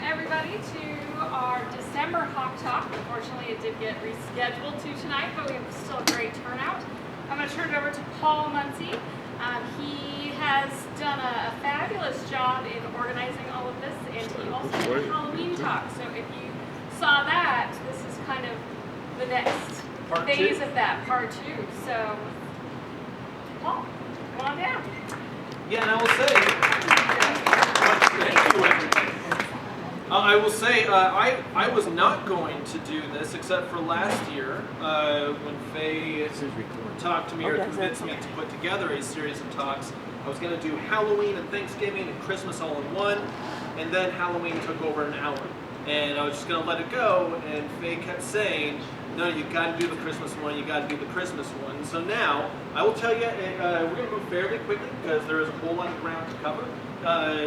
everybody to our December Hawk Talk. Unfortunately, it did get rescheduled to tonight, but we have still a great turnout. I'm going to turn it over to Paul Muncy. He has done a fabulous job in organizing all of this, and he also did a Halloween talk. So if you saw that, this is kind of the next phase of that, part 2. So, Paul, come on down. Yeah, and I will say, I was not going to do this except for last year when Faye talked to me or convinced me to put together a series of talks. I was going to do Halloween and Thanksgiving and Christmas all in one, and then Halloween took over an hour. And I was just going to let it go, and Faye kept saying, no, you got to do the Christmas one, you got to do the Christmas one. So now, I will tell you, we're going to move fairly quickly because there is a whole lot of ground to cover.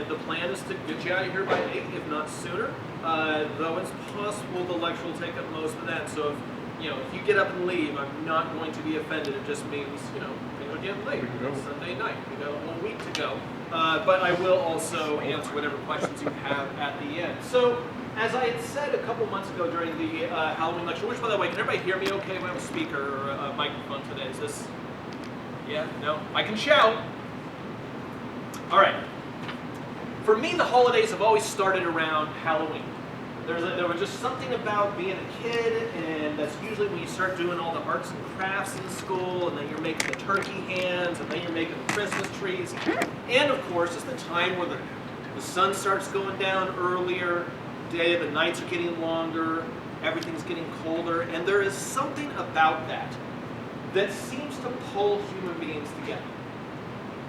The plan is to get you out of here by 8, if not sooner. Though it's possible the lecture will take up most of that. So if you get up and leave, I'm not going to be offended. It just means, we're getting late. It's Sunday night. We got a whole week to go. But I will also answer whatever questions you have at the end. So, as I had said a couple months ago during the Halloween lecture, which, by the way, can everybody hear me okay? We have a speaker or a microphone today. Is this? Yeah? No? I can shout. All right. For me, the holidays have always started around Halloween. There was just something about being a kid, and that's usually when you start doing all the arts and crafts in school, and then you're making the turkey hands, and then you're making the Christmas trees. And, of course, it's the time where the sun starts going down earlier, the nights are getting longer, everything's getting colder, and there is something about that seems to pull human beings together.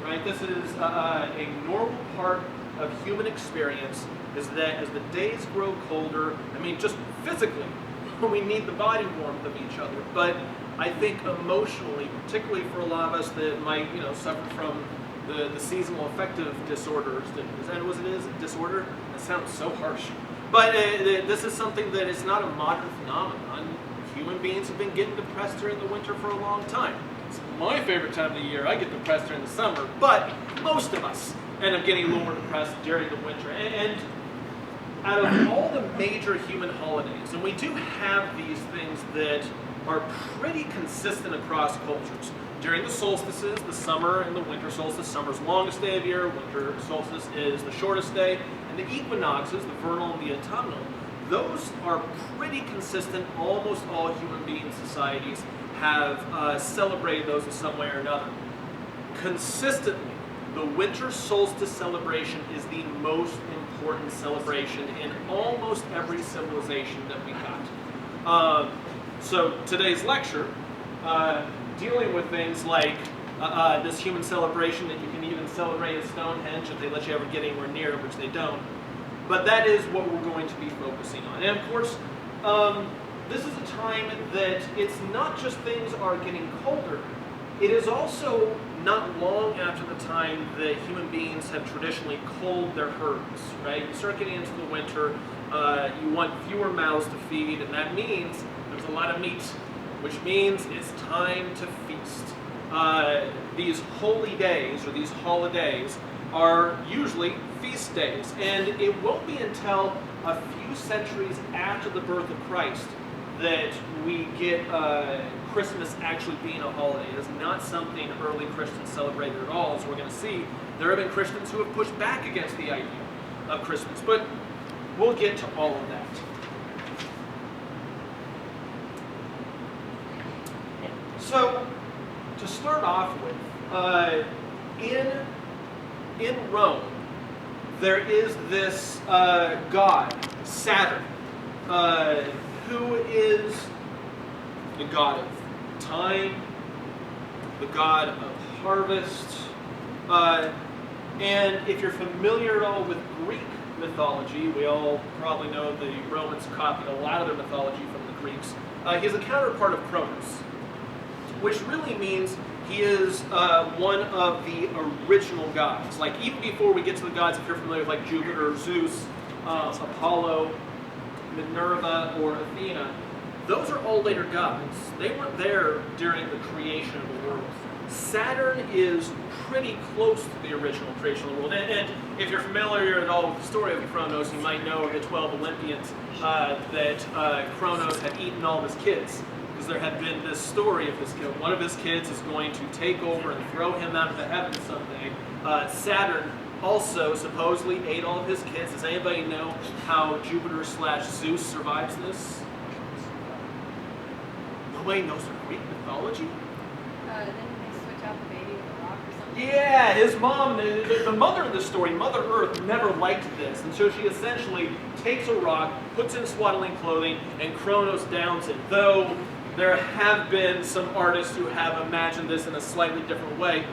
Right? This is a normal part of human experience, is that as the days grow colder, just physically, we need the body warmth of each other, but I think emotionally, particularly for a lot of us that might, suffer from the seasonal affective disorders, is that what it is? A disorder? That sounds so harsh. But this is something that is not a modern phenomenon. Human beings have been getting depressed during the winter for a long time. It's my favorite time of the year. I get depressed during the summer, but most of us end up getting a little more depressed during the winter. And out of all the major human holidays, and we do have these things that are pretty consistent across cultures. During the solstices, the summer and the winter solstice, summer's the longest day of year, winter solstice is the shortest day, and the equinoxes, the vernal and the autumnal, those are pretty consistent. Almost all human being societies have celebrated those in some way or another. Consistently, the winter solstice celebration is the most important celebration in almost every civilization that we got. So today's lecture, dealing with things like this human celebration that you can even celebrate at Stonehenge if they let you ever get anywhere near it, which they don't. But that is what we're going to be focusing on. And of course, this is a time that it's not just things are getting colder, it is also not long after the time that human beings have traditionally culled their herds, right? You start getting into the winter, you want fewer mouths to feed, and that means there's a lot of meat, which means it's time to feast. These holy days, or these holidays, are usually feast days, and it won't be until a few centuries after the birth of Christ that we get Christmas actually being a holiday. It is not something early Christians celebrated at all. As we're going to see, there have been Christians who have pushed back against the idea of Christmas, but we'll get to all of that. So, to start off with, in Rome, there is this god, Saturn, who is the god of time, the god of harvest, and if you're familiar at all with Greek mythology, we all probably know the Romans copied a lot of their mythology from the Greeks. He's a counterpart of Cronus, which really means he is one of the original gods. Like, even before we get to the gods, if you're familiar with like Jupiter, Zeus, Apollo, Minerva, or Athena, those are all later gods. They weren't there during the creation of the world. Saturn is pretty close to the original creational world. And if you're familiar at all with the story of Kronos, you might know of the 12 Olympians that Kronos had eaten all of his kids. Because there had been this story of this kid. One of his kids is going to take over and throw him out of the heavens someday. Saturn also supposedly ate all of his kids. Does anybody know how Jupiter/Zeus survives this? Nobody knows the Greek mythology? Didn't they switch out the baby with a rock or something? Yeah, his mom, the mother of the story, Mother Earth, never liked this. And so she essentially takes a rock, puts in swaddling clothing, and Kronos downs it. Though there have been some artists who have imagined this in a slightly different way.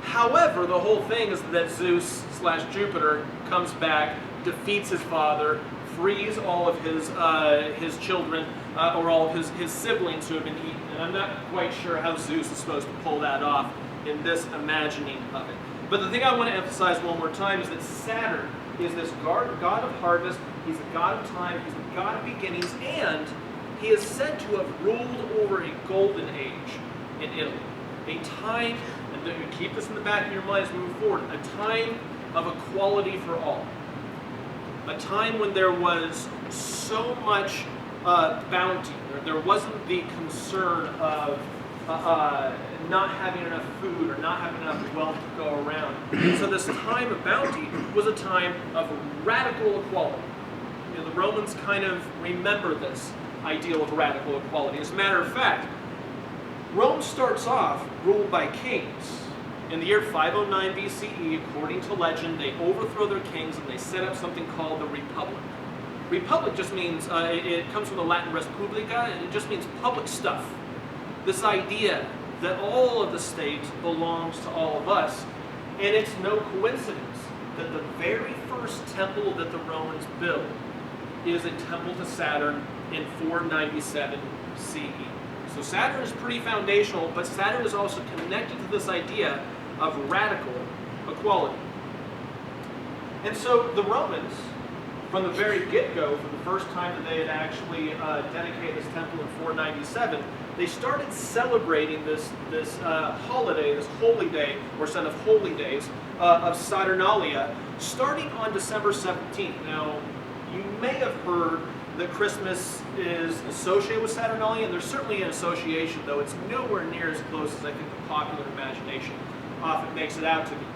However, the whole thing is that Zeus/Jupiter comes back, defeats his father, frees all of his children, or all of his siblings who have been eaten. And I'm not quite sure how Zeus is supposed to pull that off in this imagining of it. But the thing I want to emphasize one more time is that Saturn is this god of harvest, he's a god of time, he's a god of beginnings, and he is said to have ruled over a golden age in Italy. A time, and keep this in the back of your mind as we move forward, a time of equality for all. A time when there was so much bounty. There wasn't the concern of not having enough food or not having enough wealth to go around. So this time of bounty was a time of radical equality. You know, the Romans kind of remember this ideal of radical equality. As a matter of fact, Rome starts off ruled by kings. In the year 509 BCE, according to legend, they overthrow their kings and they set up something called the Republic. Republic just means, it comes from the Latin res publica, it just means public stuff. This idea that all of the state belongs to all of us. And it's no coincidence that the very first temple that the Romans built is a temple to Saturn in 497 CE. So Saturn is pretty foundational, but Saturn is also connected to this idea of radical equality. And so the Romans, from the very get-go, for the first time that they had actually dedicated this temple in 497, they started celebrating this holiday, this holy day, or son of holy days, of Saturnalia, starting on December 17th. Now, you may have heard that Christmas is associated with Saturnalia, and there's certainly an association, though it's nowhere near as close as I think the popular imagination often makes it out to be.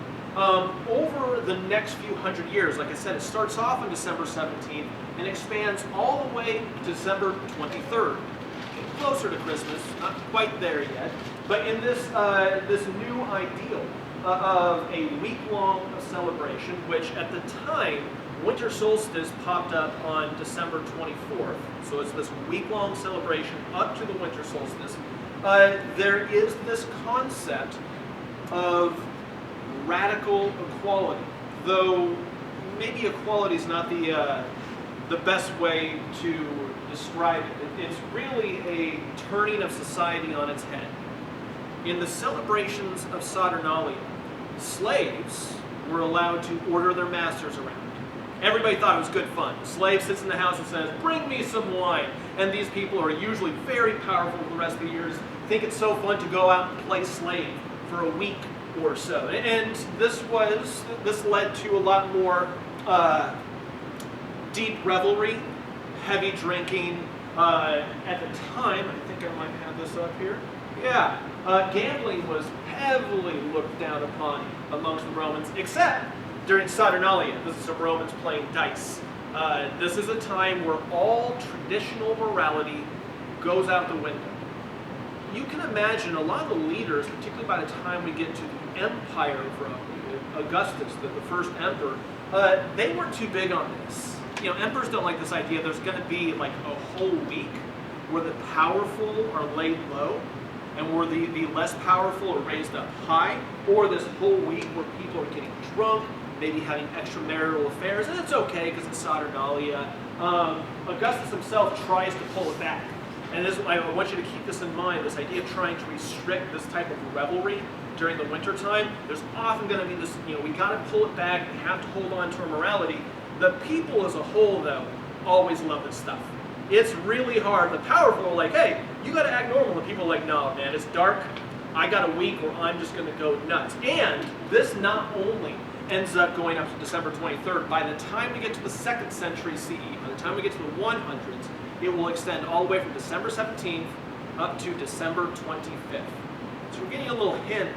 Over the next few hundred years, like I said, it starts off on December 17th and expands all the way to December 23rd. Closer to Christmas, not quite there yet, but in this new ideal of a week-long celebration, which at the time, winter solstice popped up on December 24th, so it's this week-long celebration up to the winter solstice. There is this concept of radical equality, though maybe equality is not the best way to describe it. It's really a turning of society on its head. In the celebrations of Saturnalia, slaves were allowed to order their masters around. Everybody thought it was good fun. The slave sits in the house and says, "Bring me some wine." And these people are usually very powerful for the rest of the years, think it's so fun to go out and play slave for a week or so. And this led to a lot more deep revelry, heavy drinking. At the time, I think I might have this up here. Yeah, gambling was heavily looked down upon amongst the Romans, except during Saturnalia. This is the Romans playing dice. This is a time where all traditional morality goes out the window. You can imagine a lot of the leaders, particularly by the time we get to the Empire of Rome, Augustus, the first emperor, they weren't too big on this. You know, emperors don't like this idea there's going to be like a whole week where the powerful are laid low and where the less powerful are raised up high, or this whole week where people are getting drunk, maybe having extramarital affairs, and it's okay because it's Saturnalia. Augustus himself tries to pull it back. And this, I want you to keep this in mind, this idea of trying to restrict this type of revelry during the winter time. There's often going to be this, we got to pull it back, we have to hold on to our morality. The people as a whole, though, always love this stuff. It's really hard. The powerful are like, hey, you got to act normal. The people are like, no, man, it's dark. I got a week where I'm just going to go nuts. And this not only ends up going up to December 23rd, by the time we get to the 2nd century CE, by the time we get to the 100s, it will extend all the way from December 17th up to December 25th. So we're getting a little hint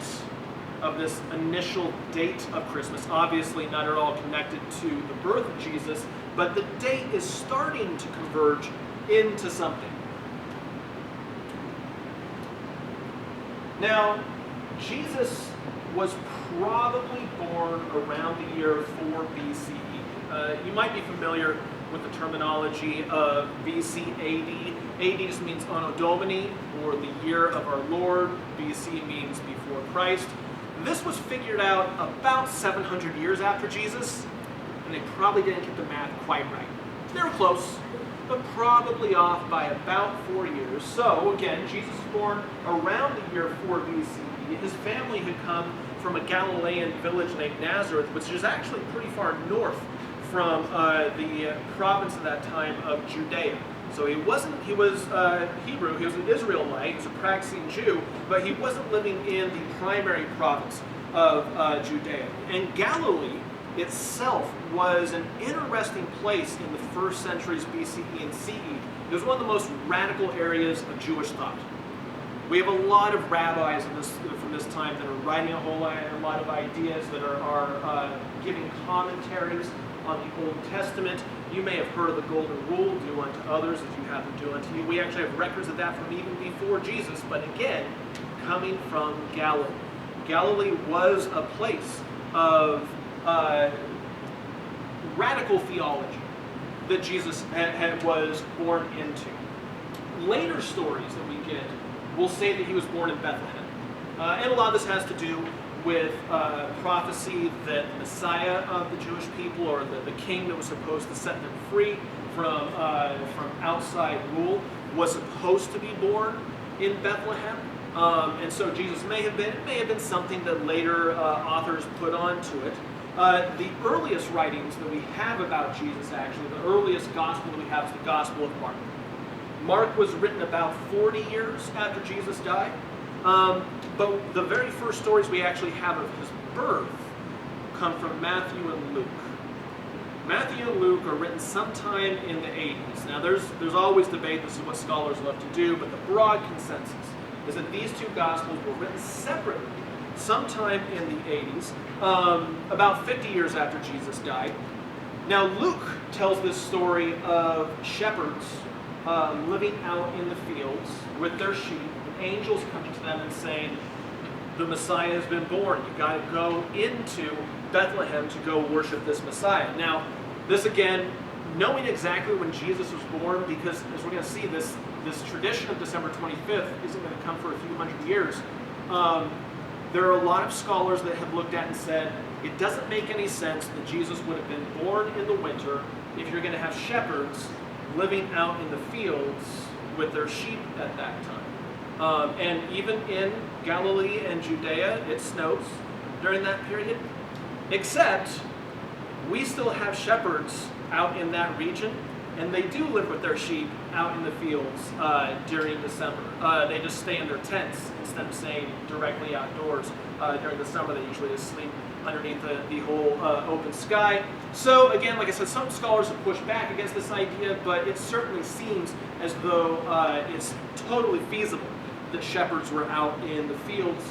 of this initial date of Christmas. Obviously not at all connected to the birth of Jesus, but the date is starting to converge into something. Now, Jesus was probably born around the year 4 BCE. You might be familiar with the terminology of BC AD. AD just means Anno Domini, or the year of our Lord. BC means before Christ. This was figured out about 700 years after Jesus, and they probably didn't get the math quite right. They were close, but probably off by about 4 years. So again, Jesus was born around the year 4 BCE. His family had come from a Galilean village named Nazareth, which is actually pretty far north from the province at that time of Judea. So he was Hebrew, he was an Israelite, he was a practicing Jew, but he wasn't living in the primary province of Judea. And Galilee itself was an interesting place in the first centuries BCE and CE. It was one of the most radical areas of Jewish thought. We have a lot of rabbis from this time that are writing a lot of ideas, that are giving commentaries on the Old Testament. You may have heard of the Golden Rule, do unto others as you have them do unto you. We actually have records of that from even before Jesus, but again, coming from Galilee. Galilee was a place of radical theology that Jesus was born into. Later stories that we get will say that he was born in Bethlehem. And a lot of this has to do with prophecy that the Messiah of the Jewish people, or the king that was supposed to set them free from outside rule, was supposed to be born in Bethlehem. And so Jesus may have been something that later authors put onto it. The earliest writings that we have about Jesus, actually, the earliest gospel that we have is the Gospel of Mark. Mark was written about 40 years after Jesus died. But the very first stories we actually have of his birth come from Matthew and Luke. Matthew and Luke are written sometime in the 80s. Now there's always debate, this is what scholars love to do, but the broad consensus is that these two Gospels were written separately sometime in the 80s, about 50 years after Jesus died. Now Luke tells this story of shepherds living out in the fields with their sheep, and angels coming to them and saying, the Messiah has been born. You've got to go into Bethlehem to go worship this Messiah. Now, this again, knowing exactly when Jesus was born, because as we're going to see, this tradition of December 25th isn't going to come for a few hundred years. There are a lot of scholars that have looked at and said, it doesn't make any sense that Jesus would have been born in the winter if you're going to have shepherds living out in the fields with their sheep at that time. And even in Galilee and Judea, it snows during that period. Except, we still have shepherds out in that region, and they do live with their sheep out in the fields during December. They just stay in their tents instead of staying directly outdoors. During the summer, they usually just sleep underneath the whole open sky. So again, like I said, some scholars have pushed back against this idea, but it certainly seems as though it's totally feasible that shepherds were out in the fields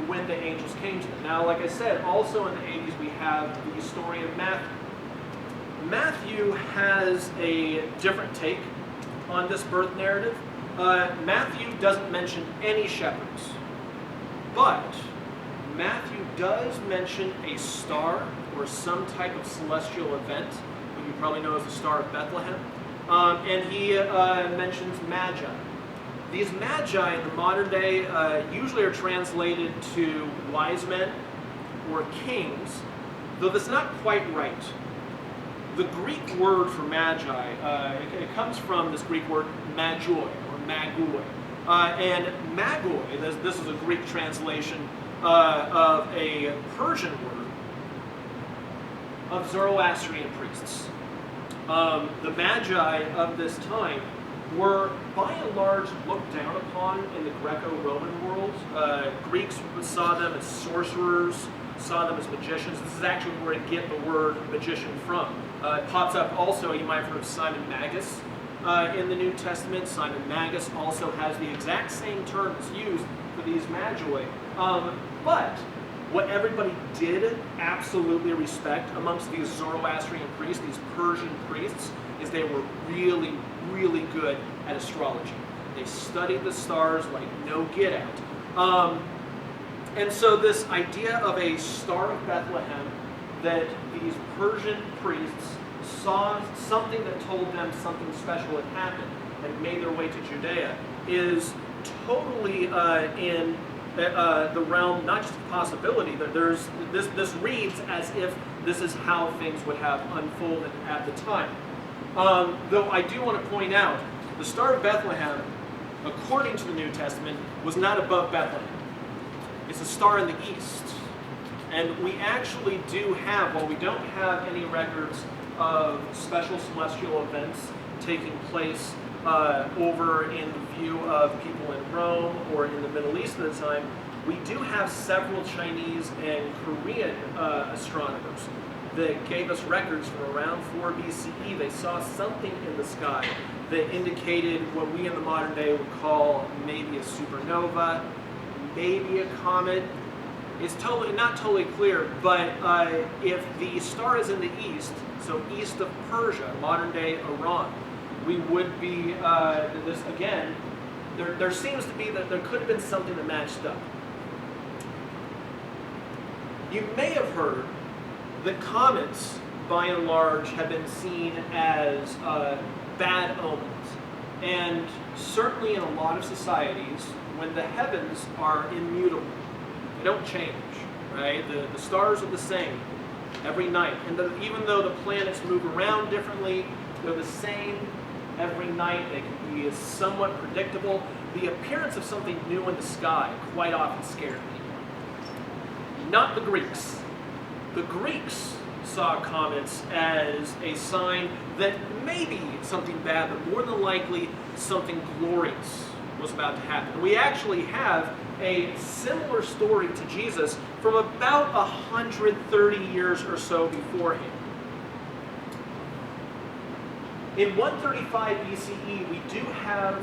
when the angels came to them. Now, like I said, also in the 80s we have the story of Matthew. Matthew has a different take on this birth narrative. Matthew doesn't mention any shepherds, but Matthew does mention a star or some type of celestial event, what you probably know as the Star of Bethlehem, and he mentions Magi. These Magi in the modern day usually are translated to wise men or kings, though that's not quite right. The Greek word for Magi, it comes from this Greek word magoi, or magoi. And magoi, this is a Greek translation of a Persian word of Zoroastrian priests. The Magi of this time were by and large looked down upon in the Greco-Roman world. Greeks saw them as sorcerers, saw them as magicians. This is actually where we get the word magician from. It pops up also, you might have heard of Simon Magus in the New Testament. Simon Magus also has the exact same terms used for these magi. But what everybody did absolutely respect amongst these Zoroastrian priests, these Persian priests, is they were really, really good at astrology. They studied the stars like no get out. And so this idea of a Star of Bethlehem, that these Persian priests saw something that told them something special had happened and made their way to Judea, is totally in the realm, not just of possibility, but this reads as if this is how things would have unfolded at the time. Though I do want to point out, the Star of Bethlehem, according to the New Testament, was not above Bethlehem. It's a star in the east. And we actually do have, while we don't have any records of special celestial events taking place over in the view of people in Rome or in the Middle East at the time, we do have several Chinese and Korean astronomers that gave us records from around 4 BCE. They saw something in the sky that indicated what we in the modern day would call maybe a supernova, maybe a comet. It's not totally clear, but if the star is in the east, so east of Persia, modern day Iran, we would be, this again, there seems to be that there could have been something that matched up. You may have heard that comets, by and large, have been seen as bad omens. And certainly in a lot of societies, when the heavens are immutable, they don't change, right? The stars are the same every night. And even though the planets move around differently, they're the same every night. They can be somewhat predictable. The appearance of something new in the sky quite often scared people. Not the Greeks. The Greeks saw comets as a sign that maybe something bad, but more than likely something glorious was about to happen. We actually have a similar story to Jesus from about 130 years or so beforehand. In 135 BCE, we do have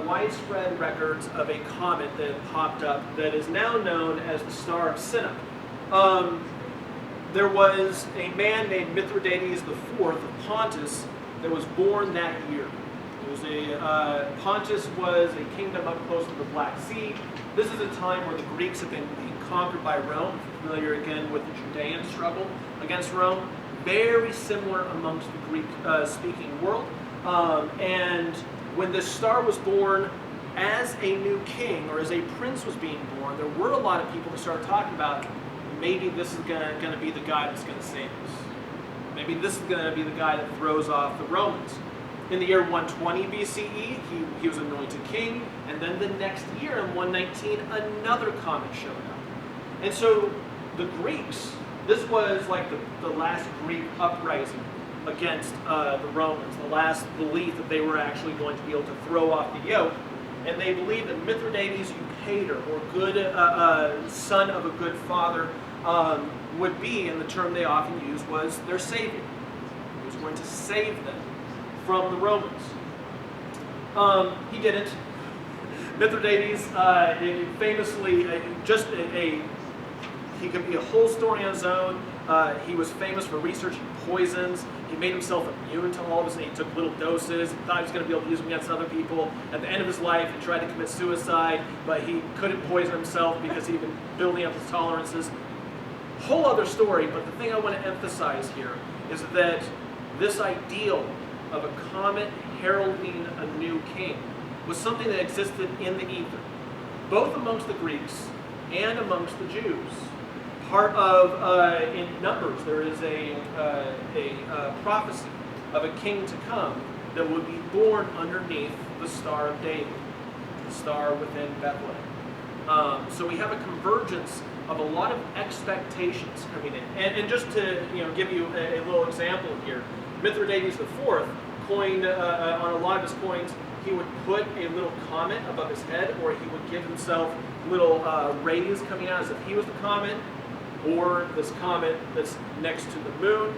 widespread records of a comet that popped up that is now known as the Star of Sinop. There was a man named Mithra Davies IV of Pontus that was born that year. It was Pontus was a kingdom up close to the Black Sea. This is a time where the Greeks have been conquered by Rome. Familiar again with the Judean struggle against Rome. Very similar amongst the Greek-speaking world. And when this star was born, as a new king or as a prince was being born, there were a lot of people that started talking about maybe this is going to be the guy that's going to save us. Maybe this is going to be the guy that throws off the Romans. In the year 120 BCE, he was anointed king, and then the next year, in 119, another comet showed up. And so the Greeks, this was like the last Greek uprising against the Romans, the last belief that they were actually going to be able to throw off the yoke, and they believed that Mithra Davies Eupator, or good son of a good father, would be, and the term they often used was their savior. He was going to save them from the Romans. He didn't. Mithra Davies, famously, he could be a whole story on his own. He was famous for researching poisons. He made himself immune to all of this. He took little doses. He thought he was going to be able to use them against other people. At the end of his life, he tried to commit suicide, but he couldn't poison himself because he'd been building up his tolerances. Whole other story, but the thing I want to emphasize here is that this ideal of a comet heralding a new king was something that existed in the ether, both amongst the Greeks and amongst the Jews. Part of, in Numbers, there is a prophecy of a king to come that would be born underneath the Star of David, the star within Bethlehem. So we have a convergence of a lot of expectations coming in. And just to give you a little example here, Mithra Davies IV coined on a lot of his coins he would put a little comet above his head, or he would give himself little rays coming out as if he was the comet, or this comet that's next to the moon.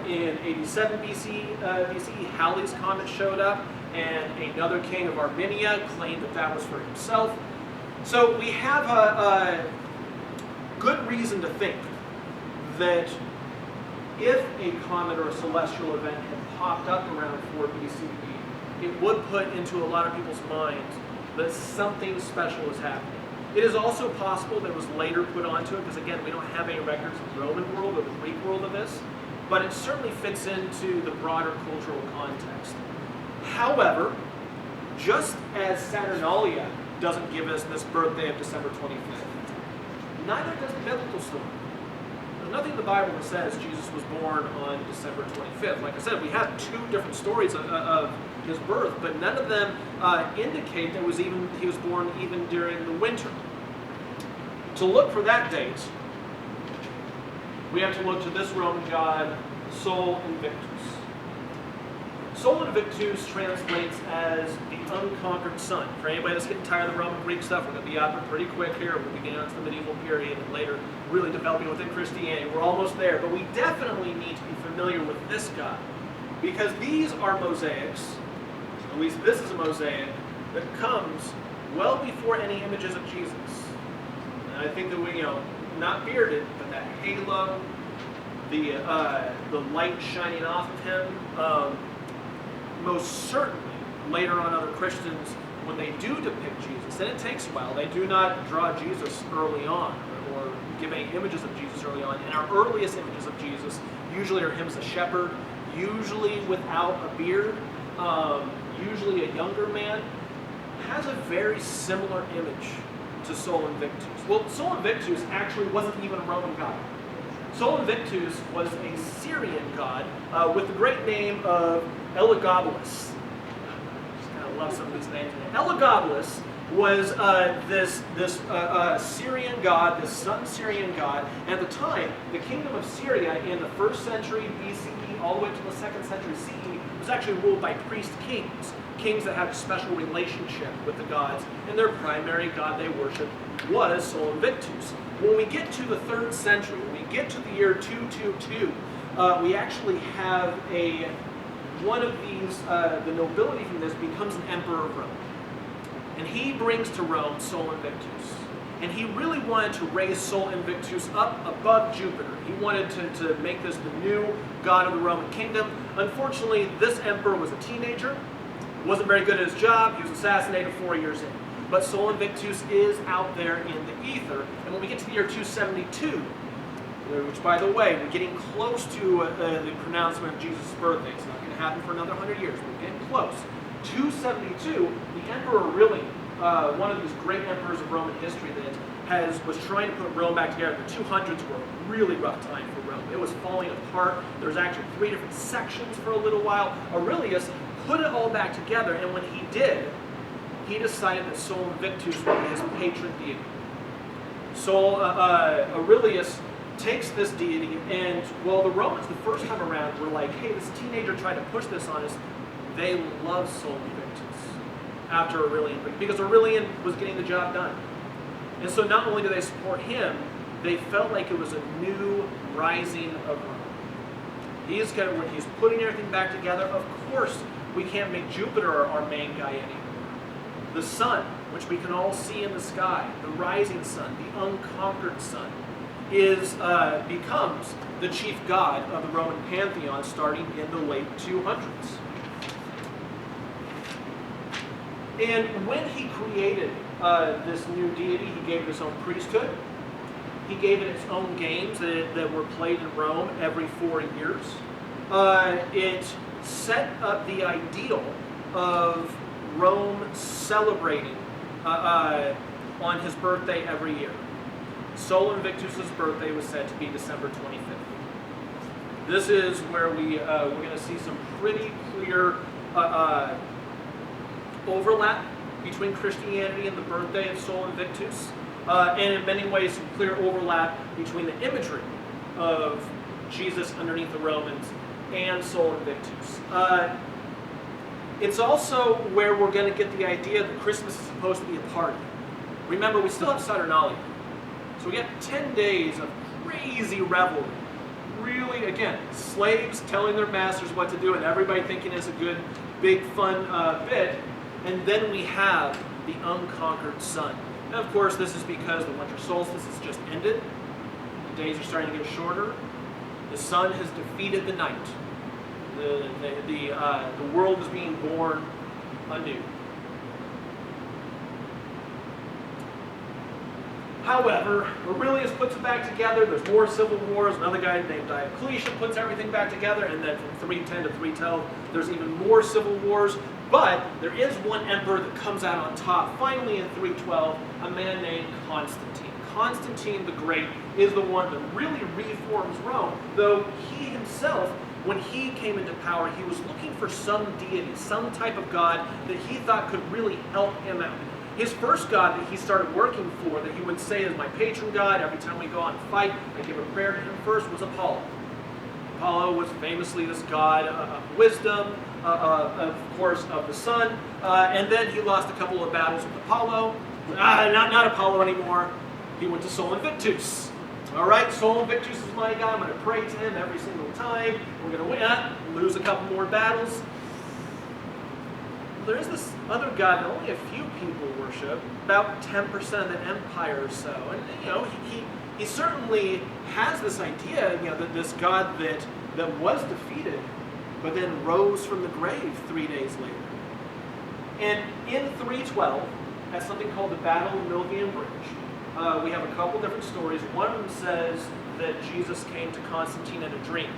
In 87 BCE, Halley's comet showed up, and another king of Armenia claimed that that was for himself. So we have a good reason to think that if a comet or a celestial event had popped up around 4 BCE, it would put into a lot of people's minds that something special is happening. It is also possible that it was later put onto it, because again, we don't have any records of the Roman world or the Greek world of this, but it certainly fits into the broader cultural context. However, just as Saturnalia doesn't give us this birthday of December 25th, neither does the biblical story. There's nothing in the Bible that says Jesus was born on December 25th. Like I said, we have two different stories of his birth, but none of them indicate that he was born even during the winter. To look for that date, we have to look to this Roman god, Sol Invictus. Sol Invictus translates as the unconquered sun. For anybody that's getting tired of the Roman Greek stuff, we're going to be out there pretty quick here. We'll be getting on to the medieval period and later really developing within Christianity. We're almost there, but we definitely need to be familiar with this god, because these are mosaics, at least this is a mosaic, that comes well before any images of Jesus. And I think that we, not bearded, but that halo, the light shining off of him, most certainly later on other Christians, when they do depict Jesus, and it takes a while, they do not draw Jesus early on or give any images of Jesus early on. And our earliest images of Jesus usually are him as a shepherd, usually without a beard, usually a younger man, has a very similar image to Sol Invictus. Well, Sol Invictus actually wasn't even a Roman god. Sol Invictus was a Syrian god with the great name of Elagabalus. I just kind of love some of these names. Elagabalus was this Syrian god, this sun Syrian god. And at the time, the kingdom of Syria in the 1st century BCE all the way to the 2nd century CE was actually ruled by priest kings. Kings that had a special relationship with the gods, and their primary god they worshiped was Sol Invictus. When we get to the 3rd century, when we get to the year 222, we actually have one of these, the nobility from this becomes an emperor of Rome. And he brings to Rome Sol Invictus. And he really wanted to raise Sol Invictus up above Jupiter. He wanted to make this the new god of the Roman kingdom. Unfortunately, this emperor was a teenager, wasn't very good at his job, he was assassinated 4 years in. But Sol Invictus is out there in the ether. And when we get to the year 272, which, by the way, we're getting close to the pronouncement of Jesus' birthday. It's not going to happen for another 100 years. We're getting close. 272, the Emperor really, one of these great emperors of Roman history that was trying to put Rome back together. The 200s were a really rough time for Rome. It was falling apart. There was actually 3 different sections for a little while. Aurelius put it all back together, and when he did, he decided that Sol Invictus would be his patron deity. Aurelius takes this deity, and while the Romans the first time around were like, hey, this teenager tried to push this on us, they love Sol Invictus after Aurelian, because Aurelian was getting the job done. And so not only do they support him, they felt like it was a new rising of Rome. When he's putting everything back together, of course, we can't make Jupiter our main guy anymore. The sun, which we can all see in the sky, the rising sun, the unconquered sun, becomes the chief god of the Roman pantheon starting in the late 200s. And when he created this new deity, he gave it its own priesthood. He gave it its own games that were played in Rome every 4 years. It set up the ideal of Rome celebrating on his birthday every year. Sol Invictus' birthday was said to be December 25th. This is where we're going to see some pretty clear overlap between Christianity and the birthday of Sol Invictus, and in many ways some clear overlap between the imagery of Jesus underneath the Romans and Sol Invictus. It's also where we're going to get the idea that Christmas is supposed to be a party. Remember, we still have Saturnalia. So we get 10 days of crazy revelry. Really, again, slaves telling their masters what to do and everybody thinking it's a good, big, fun bit. And then we have the unconquered sun. And of course, this is because the winter solstice has just ended. The days are starting to get shorter. The sun has defeated the night. The world is being born anew. However, Aurelius puts it back together. There's more civil wars. Another guy named Diocletian puts everything back together. And then from 310 to 312, there's even more civil wars. But there is one emperor that comes out on top. Finally, in 312, a man named Constantine. Constantine the Great is the one that really reforms Rome, though he himself, when he came into power, he was looking for some deity, some type of god that he thought could really help him out. His first god that he started working for, that he would say is my patron god, every time we go on a fight, I give a prayer to him first, was Apollo. Apollo was famously this god of wisdom, of course, of the sun, and then he lost a couple of battles with Apollo. Not Apollo anymore. He went to Sol Invictus. All right, Sol Invictus is my guy. I'm going to pray to him every single time. We're going to win, lose a couple more battles. There is this other god that only a few people worship, about 10% of the empire or so. And he certainly has this idea, that this god that was defeated, but then rose from the grave 3 days later. And in 312, at something called the Battle of Milvian Bridge, we have a couple different stories. One of them says that Jesus came to Constantine in a dream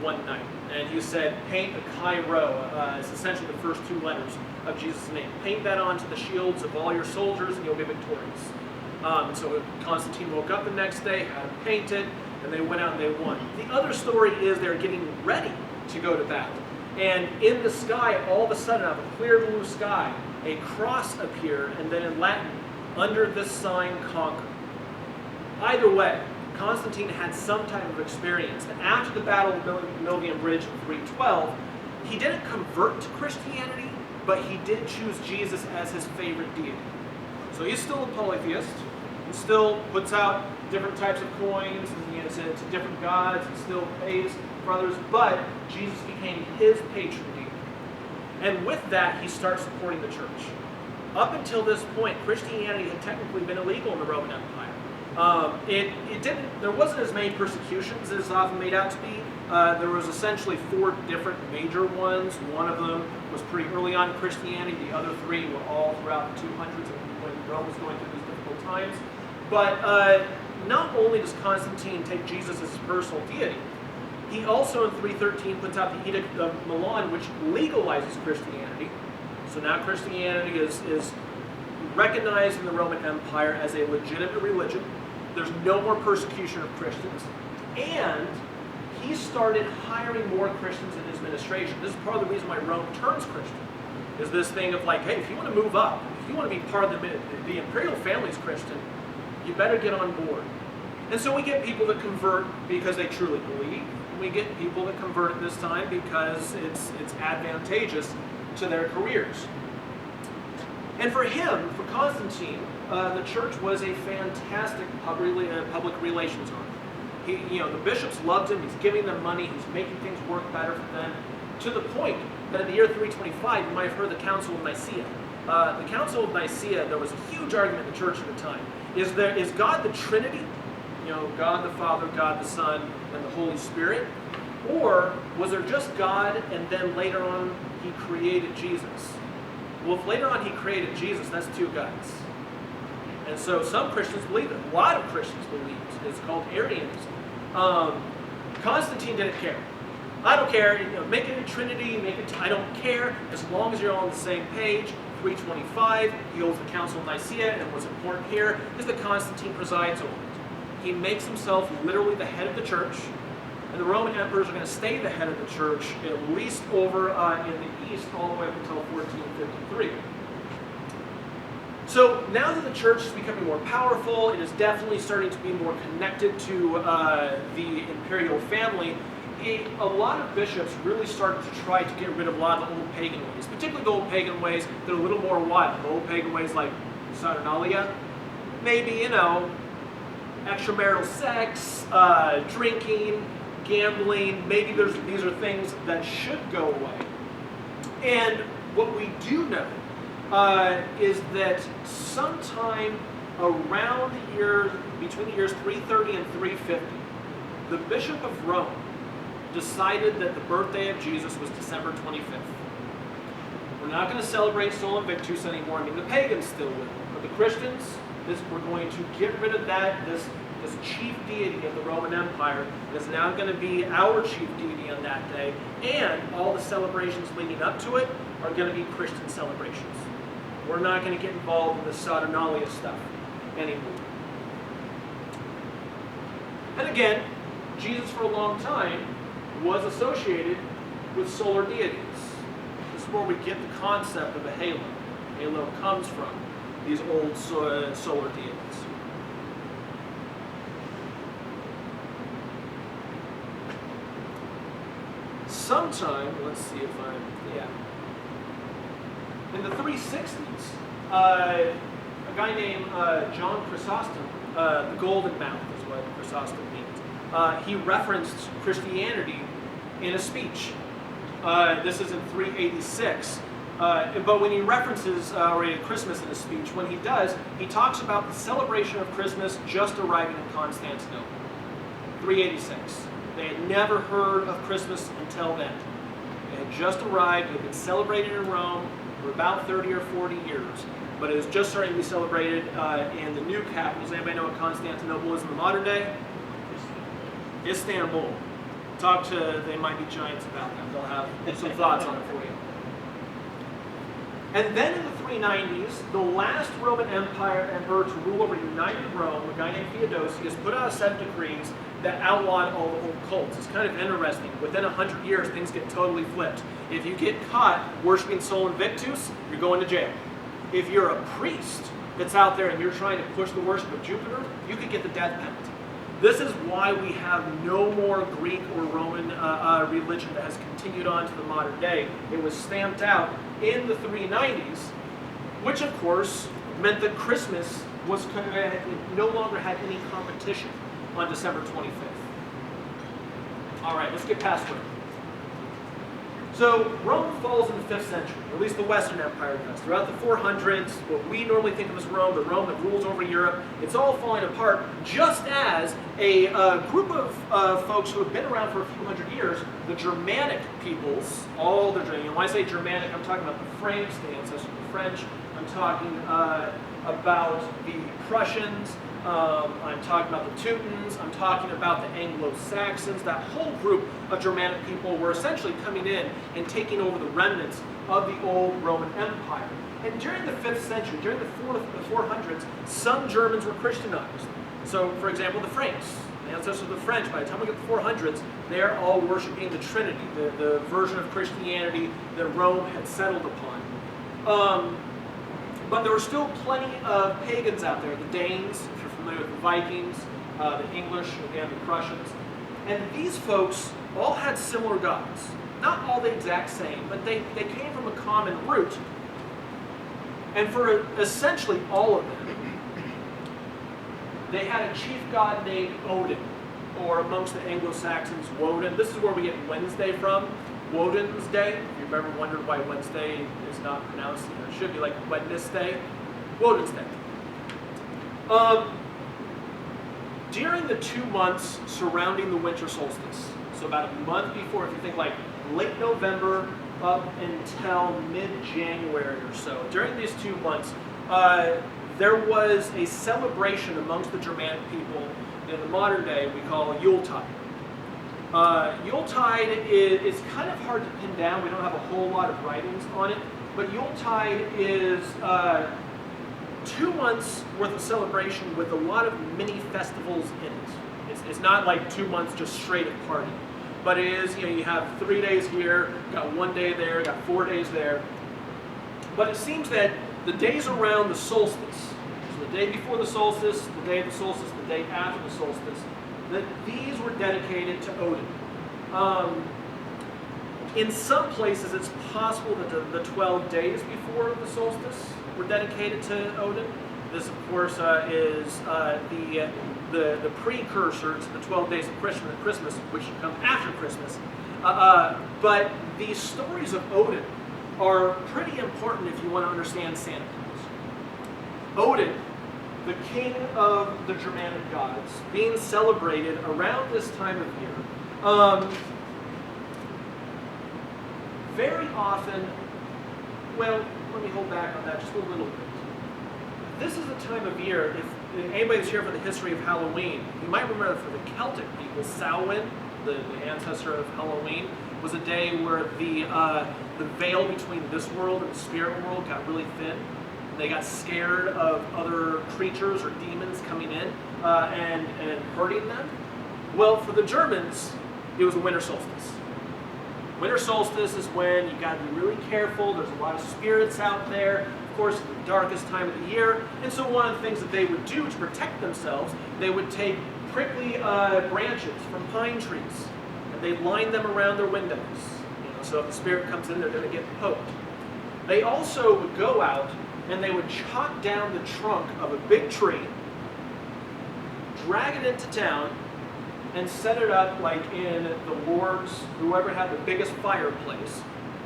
one night, and he said, paint a Chi Rho, it's essentially the first two letters of Jesus' name. Paint that onto the shields of all your soldiers and you'll be victorious. So Constantine woke up the next day, had them painted, and they went out and they won. The other story is they're getting ready to go to battle. And in the sky, all of a sudden, out of a clear blue sky, a cross appeared, and then in Latin, under this sign, conquer. Either way, Constantine had some type of experience. And after the Battle of Milvian Bridge in 312, he didn't convert to Christianity, but he did choose Jesus as his favorite deity. So he's still a polytheist. He still puts out different types of coins and to different gods and still pays for others, but Jesus became his patron deity. And with that, he starts supporting the church. Up until this point, Christianity had technically been illegal in the Roman Empire. There wasn't as many persecutions as it's often made out to be. There was essentially 4 different major ones. One of them was pretty early on in Christianity. The other 3 were all throughout the 200s when Rome was going through these difficult times. But not only does Constantine take Jesus as his personal deity, he also in 313 puts out the Edict of Milan, which legalizes Christianity. So now Christianity is recognized in the Roman Empire as a legitimate religion. There's no more persecution of Christians. And he started hiring more Christians in his administration. This is part of the reason why Rome turns Christian. Is this thing of like, hey, if you want to move up, if you want to be part of the imperial family's Christian, you better get on board. And so we get people that convert because they truly believe. And we get people that convert at this time because it's advantageous to their careers. And for him, for Constantine, the church was a fantastic public relations arm. The bishops loved him. He's giving them money. He's making things work better for them. To the point that in the year 325, you might have heard the Council of Nicaea. The Council of Nicaea, there was a huge argument in the church at the time. Is God the Trinity? God the Father, God the Son, and the Holy Spirit? Or was there just God and then later on he created Jesus? Well, if later on he created Jesus, that's 2 gods. And so some Christians believe it. A lot of Christians believe it. It's called Arianism. Constantine didn't care. I don't care. Make it a Trinity, I don't care. As long as you're all on the same page. 325, he holds the Council of Nicaea, and what's important here is that Constantine presides over it. He makes himself literally the head of the church, and the Roman emperors are going to stay the head of the church at least over in the east all the way up until 1453. So now that the church is becoming more powerful, it is definitely starting to be more connected to the imperial family. a lot of bishops really started to try to get rid of a lot of the old pagan ways, particularly the old pagan ways that are a little more wild. The old pagan ways like Saturnalia, maybe, extramarital sex, drinking, gambling. Maybe these are things that should go away. And what we do know is that sometime around between the years 330 and 350, the Bishop of Rome decided that the birthday of Jesus was December 25th. We're not going to celebrate Sol Invictus anymore. I mean, the pagans still will, but the Christians, we're going to get rid of that. This chief deity of the Roman Empire is now going to be our chief deity on that day, and all the celebrations leading up to it are going to be Christian celebrations. We're not going to get involved in the Saturnalia stuff anymore. And again, Jesus for a long time was associated with solar deities. This is where we get the concept of a halo. Halo comes from these old solar deities. Sometime, let's see if in the 360s, a guy named John Chrysostom, the Golden Mouth is what Chrysostom means, he referenced Christianity in a speech. This is in 386. But when he references Christmas in a speech, when he does, he talks about the celebration of Christmas just arriving in Constantinople. 386. They had never heard of Christmas until then. It had just arrived. It had been celebrated in Rome for about 30 or 40 years. But it was just starting to be celebrated in the new capital. Does anybody know what Constantinople is in the modern day? Istanbul. Talk to the Mighty Giants about that. They'll have some thoughts on it for you. And then in the 390s, the last Roman emperor to rule over united Rome, a guy named Theodosius, put out a set of decrees that outlawed all the old cults. It's kind of interesting. Within 100 years, things get totally flipped. If you get caught worshiping Sol Invictus, you're going to jail. If you're a priest that's out there and you're trying to push the worship of Jupiter, you could get the death penalty. This is why we have no more Greek or Roman religion that has continued on to the modern day. It was stamped out in the 390s, which of course meant that Christmas was no longer had any competition on December 25th. All right, let's get past Rome. So Rome falls in the 5th century, or at least the Western Empire does. Throughout the 400s, what we normally think of as Rome, the Rome that rules over Europe, it's all falling apart, just as a group of folks who have been around for a few hundred years, the Germanic peoples, all the Germanic. When I say Germanic, I'm talking about the Franks, the ancestors of the French. I'm talking about the Prussians. I'm talking about the Teutons, I'm talking about the Anglo-Saxons. That whole group of Germanic people were essentially coming in and taking over the remnants of the old Roman Empire. And during the 5th century, during the 400s, some Germans were Christianized. So, for example, the Franks, the ancestors of the French, by the time we get to the 400s, they're all worshiping the Trinity, the version of Christianity that Rome had settled upon. But there were still plenty of pagans out there, the Danes, if you're familiar with the Vikings, the English, again, the Prussians. And these folks all had similar gods. Not all the exact same, but they came from a common root. And for essentially all of them, they had a chief god named Odin, or amongst the Anglo-Saxons, Woden. This is where we get Wednesday from. Woden's Day. If you've ever wondered why Wednesday is not pronounced, it should be like Wednesday. Woden's Day. During the 2 months surrounding the winter solstice, so about a month before, if you think like late November up until mid-January or so, during these 2 months, there was a celebration amongst the Germanic people in the modern day we call Yuletide. Yuletide is kind of hard to pin down. We don't have a whole lot of writings on it, but Yuletide is 2 months worth of celebration with a lot of mini festivals in it. It's not like 2 months just straight of party, but it is, you have 3 days here, got 1 day there, got 4 days there. But it seems that the days around the solstice, so the day before the solstice, the day of the solstice, the day after the solstice, that these were dedicated to Odin. In some places, it's possible that the 12 days before the solstice were dedicated to Odin. This, of course, is the precursor to the 12 days of Christmas, which come after Christmas. But these stories of Odin are pretty important if you want to understand Santa Claus. Odin, the king of the Germanic gods, being celebrated around this time of year. Very often, well, let me hold back on that just a little bit. This is a time of year, if anybody's here for the history of Halloween, you might remember for the Celtic people, Samhain, the ancestor of Halloween, was a day where the veil between this world and the spirit world got really thin. They got scared of other creatures or demons coming in and hurting them. Well, for the Germans, it was a winter solstice. Winter solstice is when you got to be really careful. There's a lot of spirits out there. Of course, it's the darkest time of the year. And so one of the things that they would do to protect themselves, they would take prickly branches from pine trees, and they'd line them around their windows. So if the spirit comes in, they're going to get poked. They also would go out and they would chop down the trunk of a big tree, drag it into town, and set it up like in the wards, whoever had the biggest fireplace,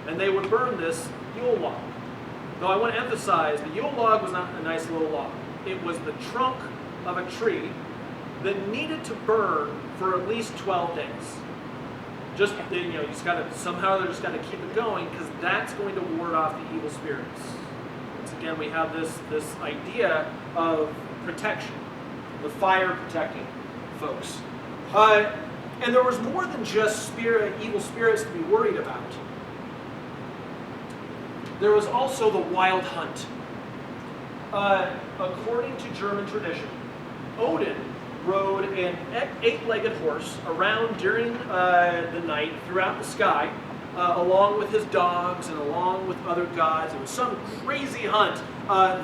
and they would burn this Yule log. Though I want to emphasize, the Yule log was not a nice little log. It was the trunk of a tree that needed to burn for at least 12 days. Just, you just gotta, somehow they just got to keep it going, because that's going to ward off the evil spirits. Once again, we have this idea of protection, the fire protecting folks. And there was more than just evil spirits to be worried about. There was also the wild hunt. According to German tradition, Odin rode an 8-legged horse around during the night throughout the sky, along with his dogs and along with other gods. It was some crazy hunt,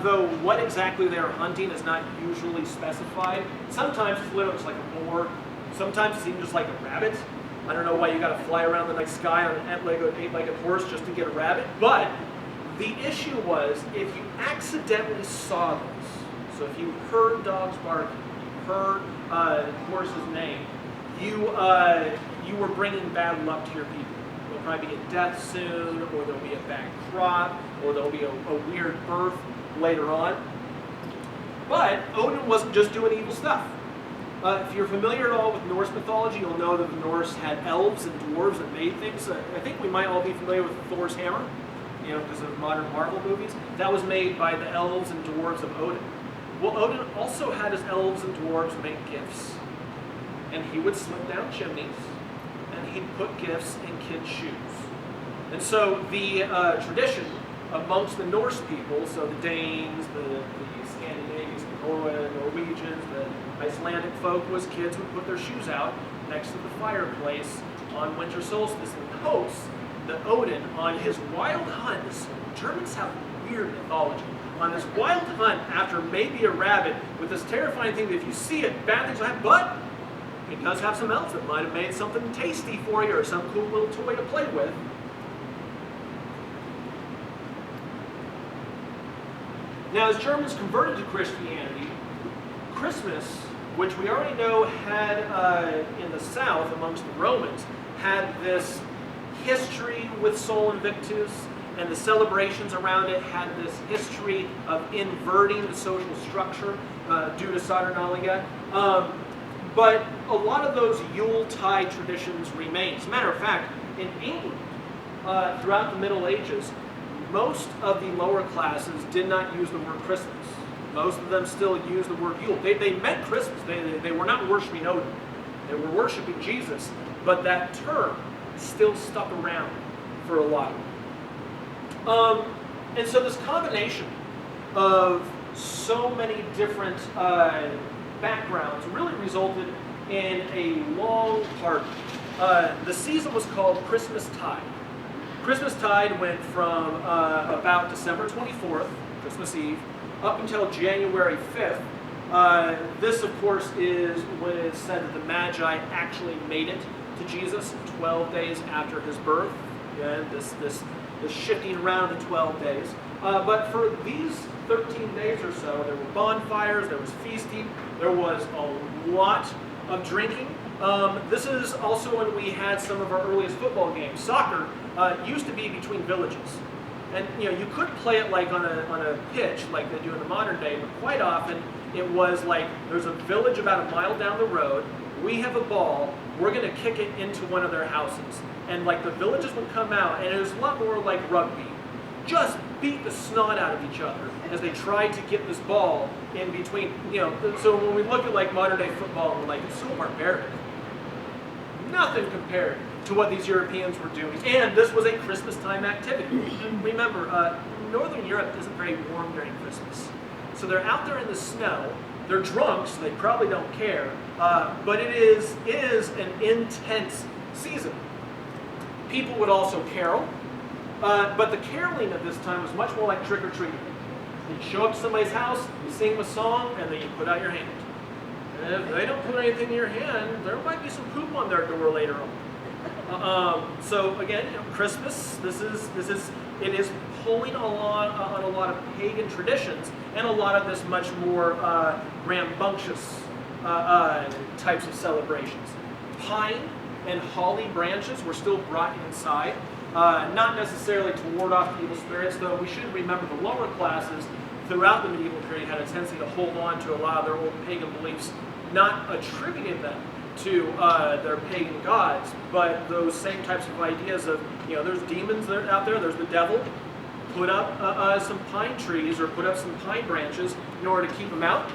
though what exactly they were hunting is not usually specified. Sometimes it's literally just like a boar. Sometimes it's even just like a rabbit. I don't know why you got to fly around the night sky on an 8-legged horse just to get a rabbit. But the issue was, if you accidentally saw this, so if you heard dogs barking, you heard the horse's name, you were bringing bad luck to your people. There'll probably be a death soon, or there'll be a bad crop, or there'll be a weird birth later on. But Odin wasn't just doing evil stuff. If you're familiar at all with Norse mythology, you'll know that the Norse had elves and dwarves that made things. I think we might all be familiar with Thor's hammer, because of modern Marvel movies. That was made by the elves and dwarves of Odin. Well, Odin also had his elves and dwarves make gifts. And he would slip down chimneys, and he'd put gifts in kids' shoes. And so the tradition amongst the Norse people, so the Danes, the Scandinavians, the Norwegians, the Icelandic folk, was kids would put their shoes out next to the fireplace on winter solstice in hopes that Odin, on his wild hunt, Germans have weird mythology, on his wild hunt after maybe a rabbit, with this terrifying thing that if you see it, bad things will happen, but he does have some elves that might have made something tasty for you or some cool little toy to play with. Now, as Germans converted to Christianity, Christmas, which we already know had in the South amongst the Romans, had this history with Sol Invictus, and the celebrations around it had this history of inverting the social structure due to Saturnalia. But a lot of those Yuletide traditions remain. As a matter of fact, in England, throughout the Middle Ages, most of the lower classes did not use the word Christmas. Most of them still use the word Yule. They meant Christmas. They were not worshiping Odin. They were worshiping Jesus. But that term still stuck around for a while. And so this combination of so many different backgrounds really resulted in a long party. The season was called Christmastide. Christmastide went from about December 24th, Christmas Eve, up until January 5th. This, of course, is when it is said that the Magi actually made it to Jesus, 12 days after his birth. Again, this shifting around to 12 days. But for these 13 days or so, there were bonfires, there was feasting, there was a lot of drinking. This is also when we had some of our earliest football games. Soccer used to be between villages. And you could play it like on a pitch like they do in the modern day, but quite often it was like there's a village about a mile down the road, we have a ball, we're going to kick it into one of their houses. And like the villages would come out, and it was a lot more like rugby. Just beat the snot out of each other as they tried to get this ball in between. So when we look at like modern day football, we're like, it's so barbaric. Nothing compared to what these Europeans were doing. And this was a Christmas time activity. Remember, Northern Europe isn't very warm during Christmas. So they're out there in the snow. They're drunk, so they probably don't care. But it is an intense season. People would also carol. But the caroling at this time was much more like trick-or-treating. You show up to somebody's house, you sing them a song, and then you put out your hand. And if they don't put anything in your hand, there might be some poop on their door later on. So again, Christmas. It is pulling on a lot of pagan traditions and a lot of this much more rambunctious types of celebrations. Pine and holly branches were still brought inside. Not necessarily to ward off evil spirits, though we should remember the lower classes throughout the medieval period had a tendency to hold on to a lot of their old pagan beliefs, not attributing them to their pagan gods, but those same types of ideas of, there's demons out there, there's the devil, put up some pine trees or put up some pine branches in order to keep them out.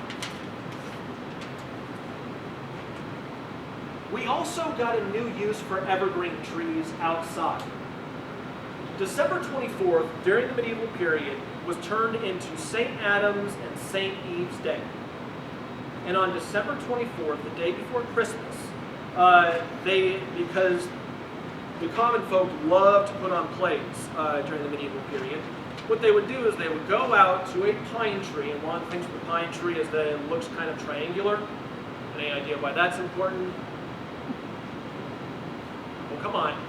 We also got a new use for evergreen trees outside. December 24th, during the medieval period, was turned into St. Adam's and St. Eve's Day. And on December 24th, the day before Christmas, because the common folk loved to put on plays during the medieval period, what they would do is they would go out to a pine tree, and one of the things with the pine tree is that it looks kind of triangular. Any idea why that's important? Well, come on.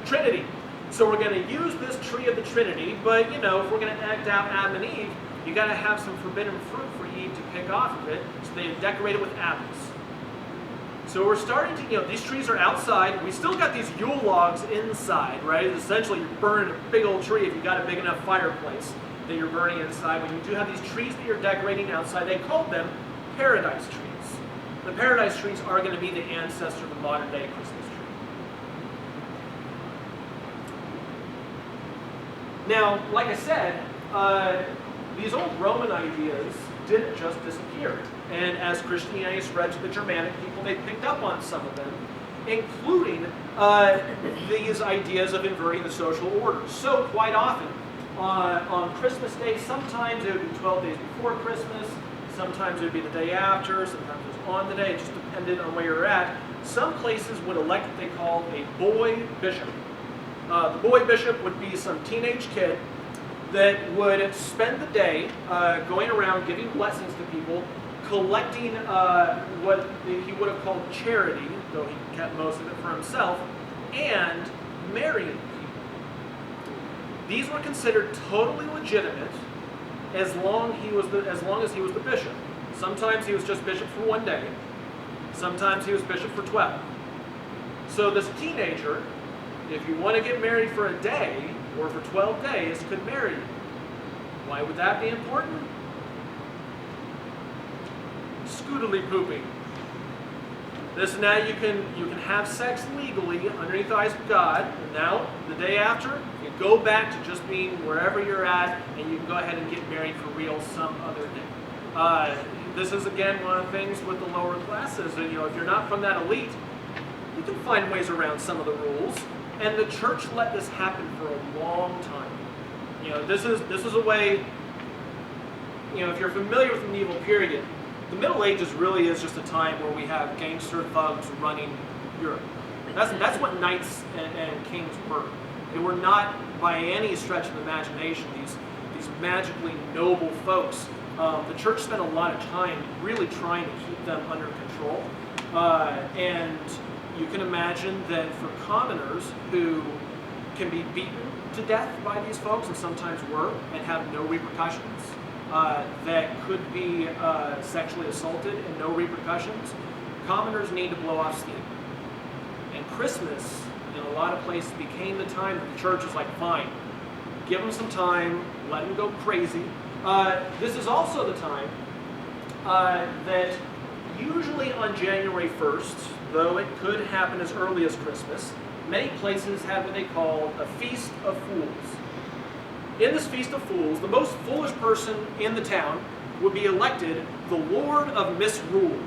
Trinity. So we're going to use this tree of the Trinity, but if we're going to act out Adam and Eve, you got to have some forbidden fruit for Eve to pick off of it. So they decorate it with apples. So we're starting to, these trees are outside. We still got these Yule logs inside, right? Essentially, you're burning a big old tree if you got a big enough fireplace that you're burning inside. When you do have these trees that you're decorating outside, they called them paradise trees. The paradise trees are going to be the ancestor of the modern day Christmas tree. Now, like I said, these old Roman ideas didn't just disappear. And as Christianity spread to the Germanic people, they picked up on some of them, including these ideas of inverting the social order. So quite often, on Christmas Day, sometimes it would be 12 days before Christmas, sometimes it would be the day after, sometimes it was on the day, it just depended on where you're at. Some places would elect what they called a boy bishop. The boy bishop would be some teenage kid that would spend the day going around giving blessings to people, collecting what he would have called charity, though he kept most of it for himself, and marrying people. These were considered totally legitimate as long as he was the bishop. Sometimes he was just bishop for one day. Sometimes he was bishop for 12. So this teenager, if you want to get married for a day or for 12 days, could marry you. Why would that be important? Scootily pooping. This now you can have sex legally underneath the eyes of God, and now the day after you go back to just being wherever you're at, and you can go ahead and get married for real some other day. This is again one of the things with the lower classes. If you're not from that elite, you can find ways around some of the rules. And the church let this happen for a long time. This is a way, if you're familiar with the medieval period, the Middle Ages really is just a time where we have gangster thugs running Europe. That's what knights and kings were. They were not, by any stretch of the imagination, these magically noble folks the church spent a lot of time really trying to keep them under control. And you can imagine that for commoners who can be beaten to death by these folks, and sometimes were, and have no repercussions, that could be sexually assaulted and no repercussions, commoners need to blow off steam. And Christmas, in a lot of places, became the time that the church was like, fine, give them some time, let them go crazy. This is also the time that usually on January 1st, though it could happen as early as Christmas, many places have what they call a Feast of Fools. In this Feast of Fools, the most foolish person in the town would be elected the Lord of Misrule.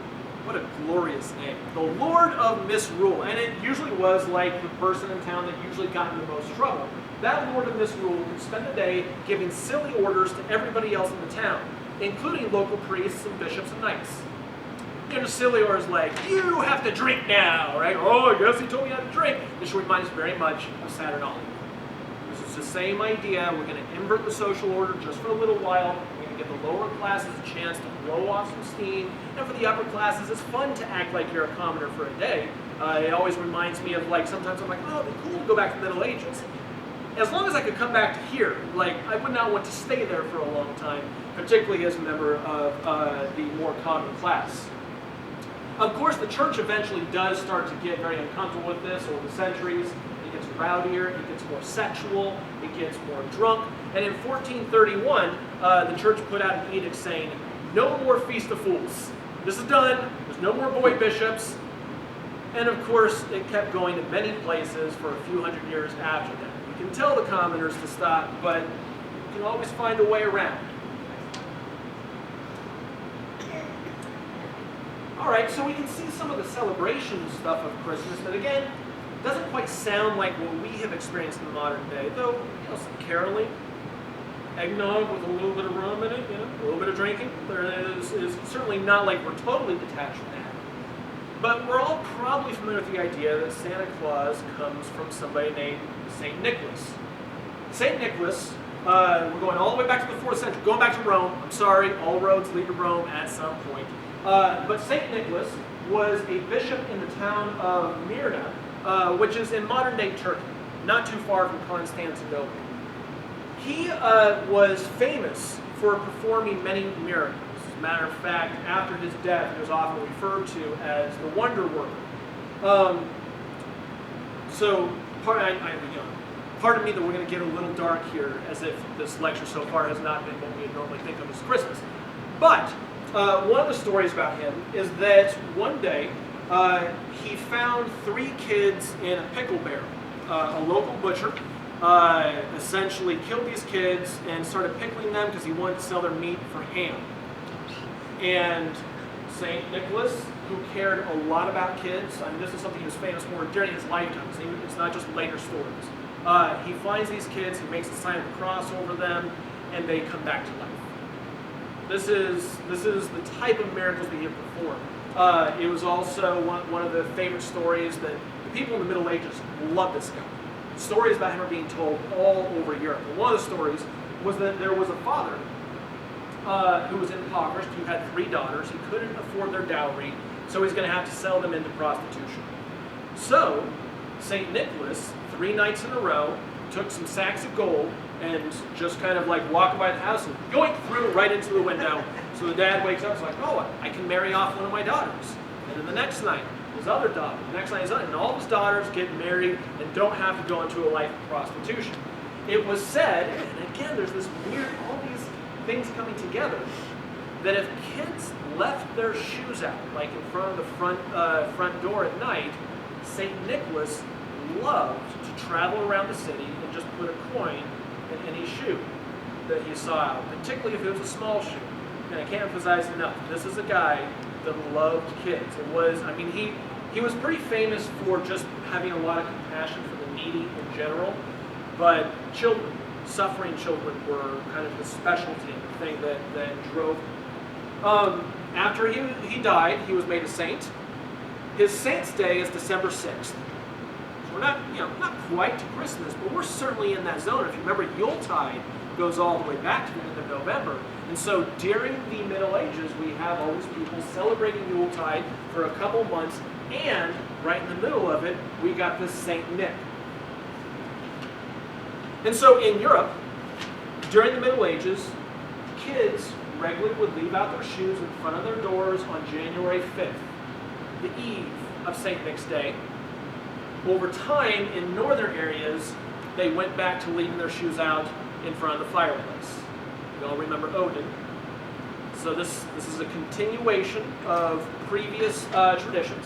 What a glorious name. The Lord of Misrule. And it usually was like the person in town that usually got in the most trouble. That Lord of Misrule would spend the day giving silly orders to everybody else in the town, including local priests and bishops and knights. You know, silly orders like, you have to drink now, right? Oh, I guess he told me how to drink. This reminds us very much of Saturn. This is the same idea. We're going to invert the social order just for a little while. We're going to give the lower classes a chance to blow off some steam. And for the upper classes, it's fun to act like you're a commoner for a day. It always reminds me of, like, sometimes I'm like, oh, it'd be cool to go back to the Middle Ages. As long as I could come back to here, like, I would not want to stay there for a long time, particularly as a member of the more common class. Of course, the church eventually does start to get very uncomfortable with this over the centuries. It gets rowdier, it gets more sexual, it gets more drunk. And in 1431, the church put out an edict saying, no more Feast of Fools. This is done. There's no more boy bishops. And of course, it kept going in many places for a few hundred years after that. You can tell the commoners to stop, but you can always find a way around. All right, so we can see some of the celebration stuff of Christmas that, again, doesn't quite sound like what we have experienced in the modern day, though, you know, some caroling, eggnog with a little bit of rum in it, you know, a little bit of drinking. There is certainly not like we're totally detached from that. But we're all probably familiar with the idea that Santa Claus comes from somebody named St. Nicholas. St. Nicholas, we're going all the way back to the 4th century, going back to Rome. I'm sorry, all roads lead to Rome at some point. But St. Nicholas was a bishop in the town of Myrna, which is in modern-day Turkey, not too far from Constantine. He was famous for performing many miracles. As a matter of fact, after his death, he was often referred to as the Wonder Worker. Pardon me that we're going to get a little dark here, as if this lecture so far has not been what we would normally think of as Christmas. But one of the stories about him is that one day he found 3 kids in a pickle barrel. A local butcher essentially killed these kids and started pickling them because he wanted to sell their meat for ham. And St. Nicholas, who cared a lot about kids, I mean, this is something he was famous for during his lifetime, so it's not just later stories. He finds these kids, he makes the sign of the cross over them, and they come back to life. This is the type of miracles that he performed. It was also one of the favorite stories that the people in the Middle Ages loved this guy. Stories about him are being told all over Europe. And one of the stories was that there was a father who was impoverished, who had 3 daughters. He couldn't afford their dowry, so he's going to have to sell them into prostitution. So, St. Nicholas, 3 nights in a row, took some sacks of gold and just kind of like walking by the house and yoink through right into the window. So the dad wakes up and is like, oh, I can marry off one of my daughters. And then the next night, his other daughter. The next night, his other, and all his daughters get married and don't have to go into a life of prostitution. It was said, and again, there's this weird, all these things coming together, that if kids left their shoes out, like in front of the front door at night, St. Nicholas loved to travel around the city and just put a coin in any shoe that he saw out, particularly if it was a small shoe. And I can't emphasize enough, this is a guy that loved kids. It was, I mean, he was pretty famous for just having a lot of compassion for the needy in general, but children, suffering children, were kind of the specialty, the thing that drove him. After he died, he was made a saint. His saint's day is December 6th. So we're not quite to Christmas, but we're certainly in that zone. If you remember Yuletide goes all the way back to the end of November. And so during the Middle Ages, we have all these people celebrating Yuletide for a couple months, and right in the middle of it, we got this Saint Nick. And so in Europe, during the Middle Ages, kids regularly would leave out their shoes in front of their doors on January 5th, the eve of St. Nick's Day. Over time, in northern areas, they went back to leaving their shoes out in front of the fireplace. You all remember Odin. So this is a continuation of previous traditions.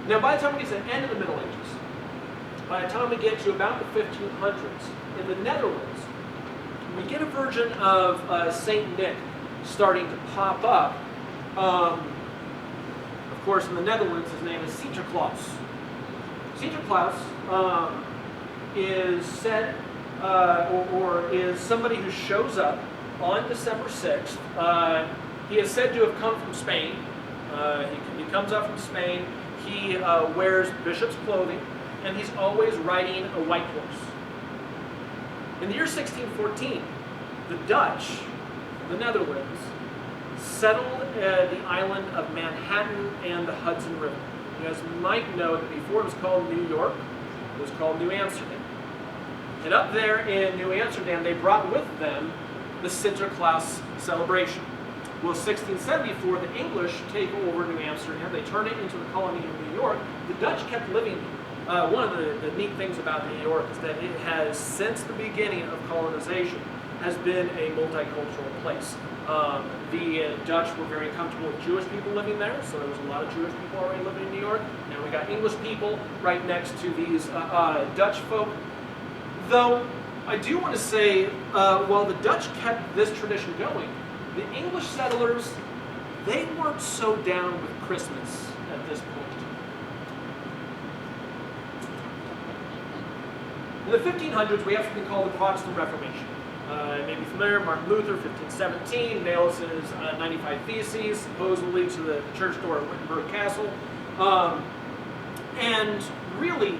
Now, by the time we get to the end of the Middle Ages, by the time we get to about the 1500s, in the Netherlands, we get a version of Saint Nick starting to pop up. Of course, in the Netherlands, his name is Sinterklaas. Sinterklaas is said, or is somebody who shows up on December 6th. He is said to have come from Spain. He comes up from Spain. He wears bishop's clothing, and he's always riding a white horse. In the year 1614, the Dutch, the Netherlands, settled the island of Manhattan and the Hudson River. You guys might know that before it was called New York, it was called New Amsterdam. And up there in New Amsterdam, they brought with them the Sinterklaas celebration. Well, 1674, the English take over New Amsterdam. They turn it into the colony of New York. The Dutch kept living. One of the neat things about New York is that it has, since the beginning of colonization, has been a multicultural place. The Dutch were very comfortable with Jewish people living there, so there was a lot of Jewish people already living in New York. Now we got English people right next to these Dutch folk. Though I do want to say, while the Dutch kept this tradition going, the English settlers, they weren't so down with Christmas at this point. In the 1500s, we have something called the Protestant Reformation. You may be familiar, Martin Luther, 1517, nails his 95 Theses, supposedly to the church door at Wittenberg Castle. And really,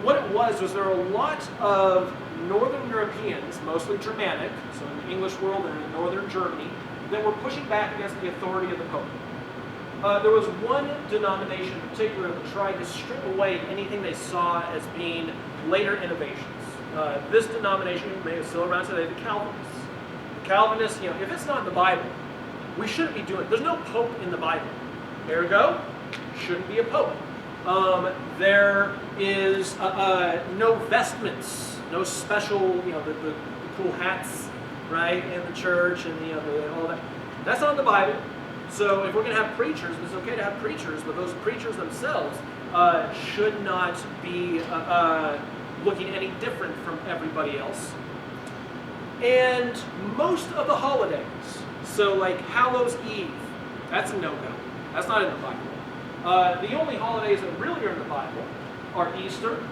what it was there were a lot of Northern Europeans, mostly Germanic, so in the English world and in Northern Germany, that were pushing back against the authority of the Pope. There was one denomination in particular that tried to strip away anything they saw as being later innovations. This denomination may be still around today, the Calvinists. The Calvinists, if it's not in the Bible, we shouldn't be doing it. There's no Pope in the Bible. Ergo, shouldn't be a Pope. There is no vestments, no special, the cool hats, right, in the church and all that. That's not in the Bible. So if we're going to have preachers, it's okay to have preachers, but those preachers themselves should not be looking any different from everybody else. And most of the holidays, so like Hallows Eve, that's a no-go. That's not in the Bible. The only holidays that really are in the Bible are Easter,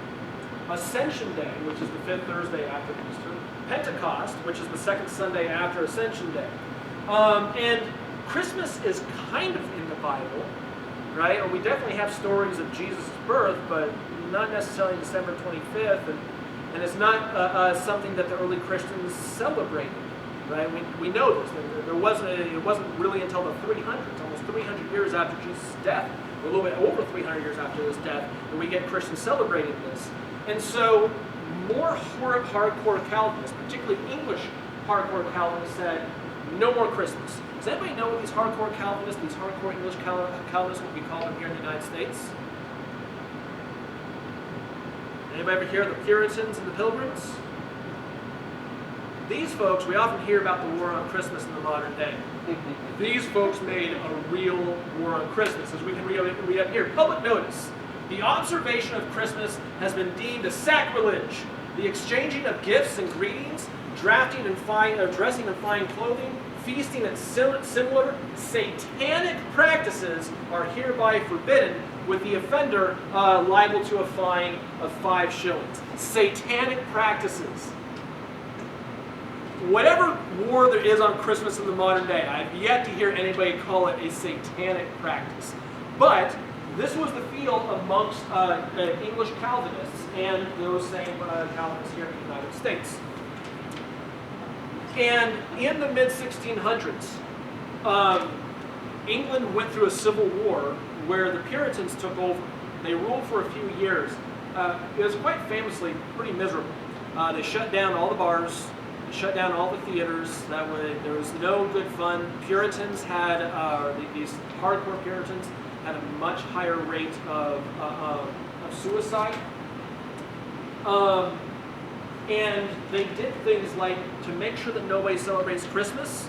Ascension Day, which is the fifth Thursday after Easter, Pentecost, which is the second Sunday after Ascension Day. And Christmas is kind of in the Bible, right? Or we definitely have stories of Jesus' birth, but not necessarily December 25th, and it's not something that the early Christians celebrated, right? We know this. It wasn't really until the 300s, almost 300 years after Jesus' death, or a little bit over 300 years after his death, that we get Christians celebrating this. And so more hardcore Calvinists, particularly English hardcore Calvinists, said, no more Christmas. Does anybody know what these hardcore Calvinists, these hardcore English Calvinists, what we call them here in the United States? Anybody ever hear of the Puritans and the Pilgrims? These folks, we often hear about the war on Christmas in the modern day. These folks made a real war on Christmas, as we can read up here. Public notice. The observation of Christmas has been deemed a sacrilege. The exchanging of gifts and greetings, dressing in fine clothing, feasting and similar satanic practices are hereby forbidden, with the offender liable to a fine of 5 shillings. Satanic practices. Whatever war there is on Christmas in the modern day, I've yet to hear anybody call it a satanic practice. But this was the feel amongst English Calvinists and those same Calvinists here in the United States. And in the mid-1600s, England went through a civil war where the Puritans took over. They ruled for a few years. It was quite famously pretty miserable. They shut down all the bars, shut down all the theaters. There was no good fun. Puritans had, these hardcore Puritans had a much higher rate of suicide. And they did things like, to make sure that nobody celebrates Christmas,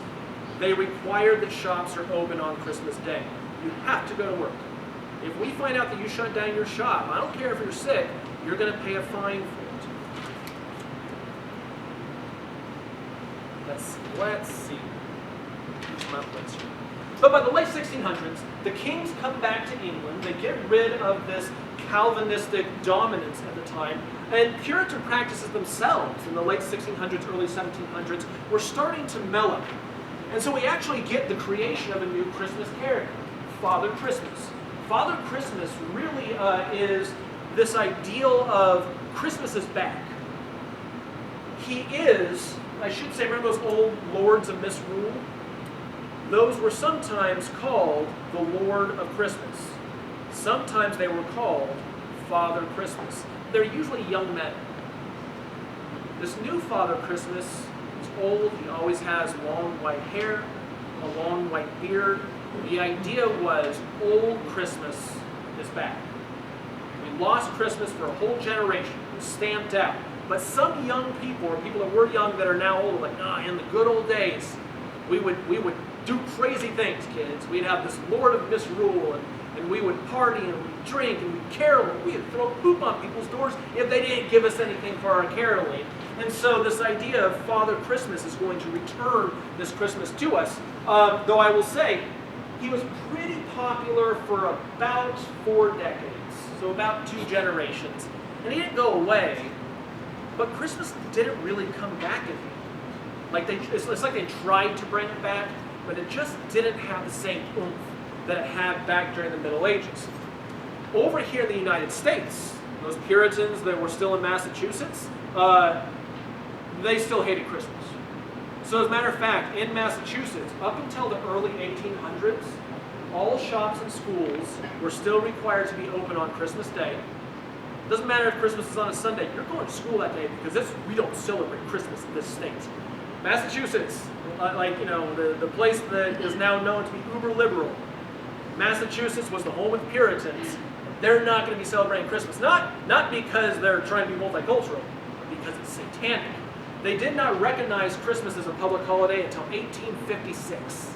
they required that shops are open on Christmas Day. You have to go to work. If we find out that you shut down your shop, I don't care if you're sick, you're going to pay a fine for it. Let's see. But by the late 1600s, the kings come back to England. They get rid of this Calvinistic dominance at the time, and Puritan practices themselves in the late 1600s, early 1700s were starting to mellow. And so we actually get the creation of a new Christmas character, Father Christmas. Father Christmas really is this ideal of Christmas is back. He is, I should say, remember those old lords of misrule? Those were sometimes called the Lord of Christmas. Sometimes they were called Father Christmas. They're usually young men. This new Father Christmas is old. He always has long white hair, a long white beard. The idea was old Christmas is back. We lost Christmas for a whole generation. It was stamped out. But some young people, or people that were young that are now old, like, in the good old days, we would do crazy things, kids. We'd have this Lord of Misrule, and we would party, and we'd drink, and we'd carol, and we'd throw poop on people's doors if they didn't give us anything for our caroling. And so this idea of Father Christmas is going to return this Christmas to us. Though I will say, he was pretty popular for about 4 decades, so about 2 generations. And he didn't go away, but Christmas didn't really come back again. It's like they tried to bring it back, but it just didn't have the same oomph that it had back during the Middle Ages. Over here in the United States, those Puritans that were still in Massachusetts, they still hated Christmas. So as a matter of fact, in Massachusetts, up until the early 1800s, all shops and schools were still required to be open on Christmas Day. Doesn't matter if Christmas is on a Sunday, you're going to school that day because we don't celebrate Christmas in this state. Massachusetts, the place that is now known to be uber liberal. Massachusetts was the home of the Puritans. They're not going to be celebrating Christmas. Not because they're trying to be multicultural, but because it's satanic. They did not recognize Christmas as a public holiday until 1856.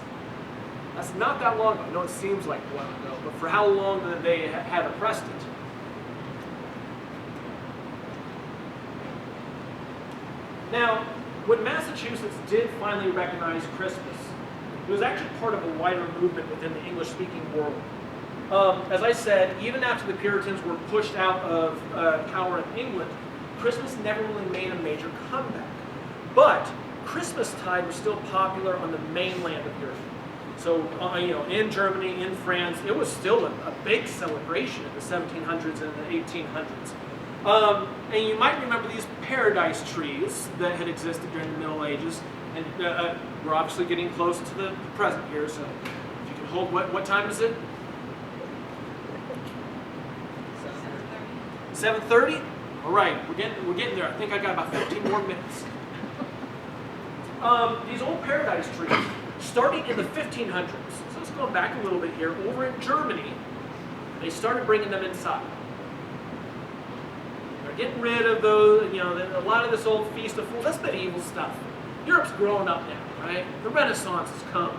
That's not that long ago. I know it seems like a while ago, but for how long did they have oppressed it? Now, when Massachusetts did finally recognize Christmas, it was actually part of a wider movement within the English-speaking world. As I said, even after the Puritans were pushed out of power in England, Christmas never really made a major comeback. But Christmastide was still popular on the mainland of Europe. So, in Germany, in France, it was still a big celebration in the 1700s and the 1800s. And you might remember these paradise trees that had existed during the Middle Ages. And we're obviously getting close to the present here, so if you can hold, what time is it? 7:30? All right, we're getting there. I think I got about 15 more minutes. These old paradise trees, starting in the 1500s, so let's go back a little bit here. Over in Germany, they started bringing them inside. They're getting rid of those, a lot of this old Feast of Fools. That's medieval stuff. Europe's growing up now, right? The Renaissance has come.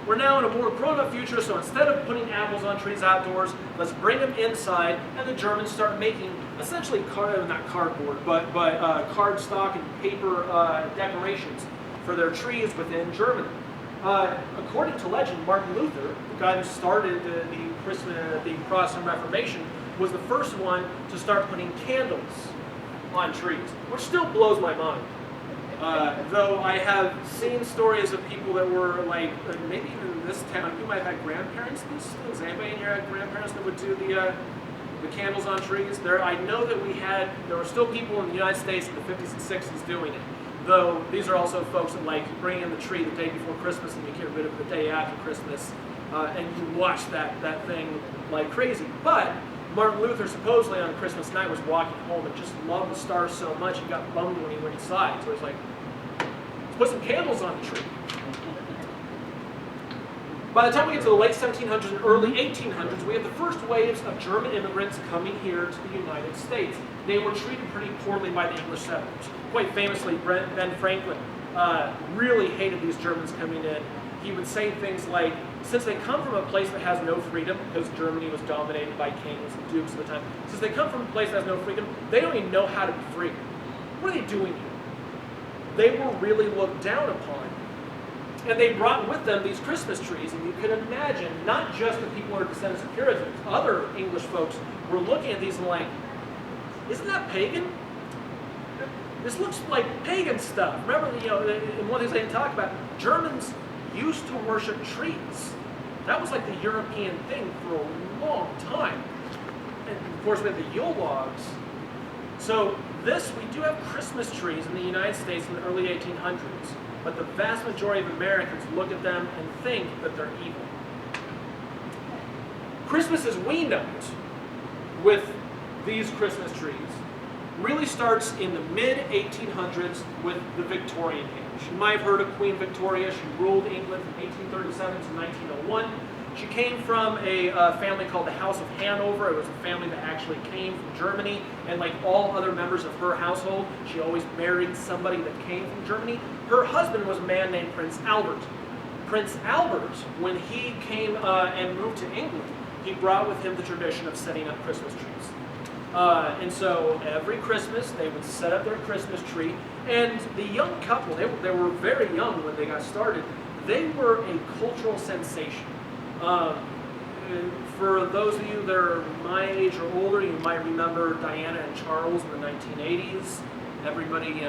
We're now in a more grown-up future, so instead of putting apples on trees outdoors, let's bring them inside, and the Germans start making essentially not cardboard, but cardstock and paper decorations for their trees within Germany. According to legend, Martin Luther, the guy who started the Protestant Reformation, was the first one to start putting candles on trees, which still blows my mind. Though I have seen stories of people that were like, maybe even in this town, you might have had grandparents. Does anybody in here have grandparents that would do the candles on trees? I know that there were still people in the United States in the 50s and 60s doing it. Though these are also folks that like bring in the tree the day before Christmas and you get rid of it the day after Christmas, and you watch that thing like crazy. But Martin Luther supposedly on Christmas night was walking home and just loved the stars so much he got bummed when he went inside. So he's like, let's put some candles on the tree. By the time we get to the late 1700s and early 1800s, we have the first waves of German immigrants coming here to the United States. They were treated pretty poorly by the English settlers. Quite famously, Ben Franklin really hated these Germans coming in. He would say things like, since they come from a place that has no freedom, because Germany was dominated by kings and dukes at the time, since they come from a place that has no freedom, they don't even know how to be free. What are they doing here? They were really looked down upon. And they brought with them these Christmas trees, and you can imagine, not just the people who are descendants of Puritans, other English folks were looking at these and like, isn't that pagan? This looks like pagan stuff. Remember, in one of the things they talk about, Germans used to worship trees. That was like the European thing for a long time. And of course, we have the Yule logs. So we do have Christmas trees in the United States in the early 1800s, but the vast majority of Americans look at them and think that they're evil. Christmas, as we know it, with these Christmas trees, really starts in the mid-1800s with the Victorian age. You might have heard of Queen Victoria. She ruled England from 1837 to 1901. She came from a family called the House of Hanover. It was a family that actually came from Germany, and like all other members of her household, she always married somebody that came from Germany. Her husband was a man named Prince Albert. Prince Albert, when he came and moved to England, he brought with him the tradition of setting up Christmas trees. And so every Christmas they would set up their Christmas tree, and the young couple, they were very young when they got started, they were a cultural sensation. For those of you that are my age or older, you might remember Diana and Charles in the 1980s. Everybody,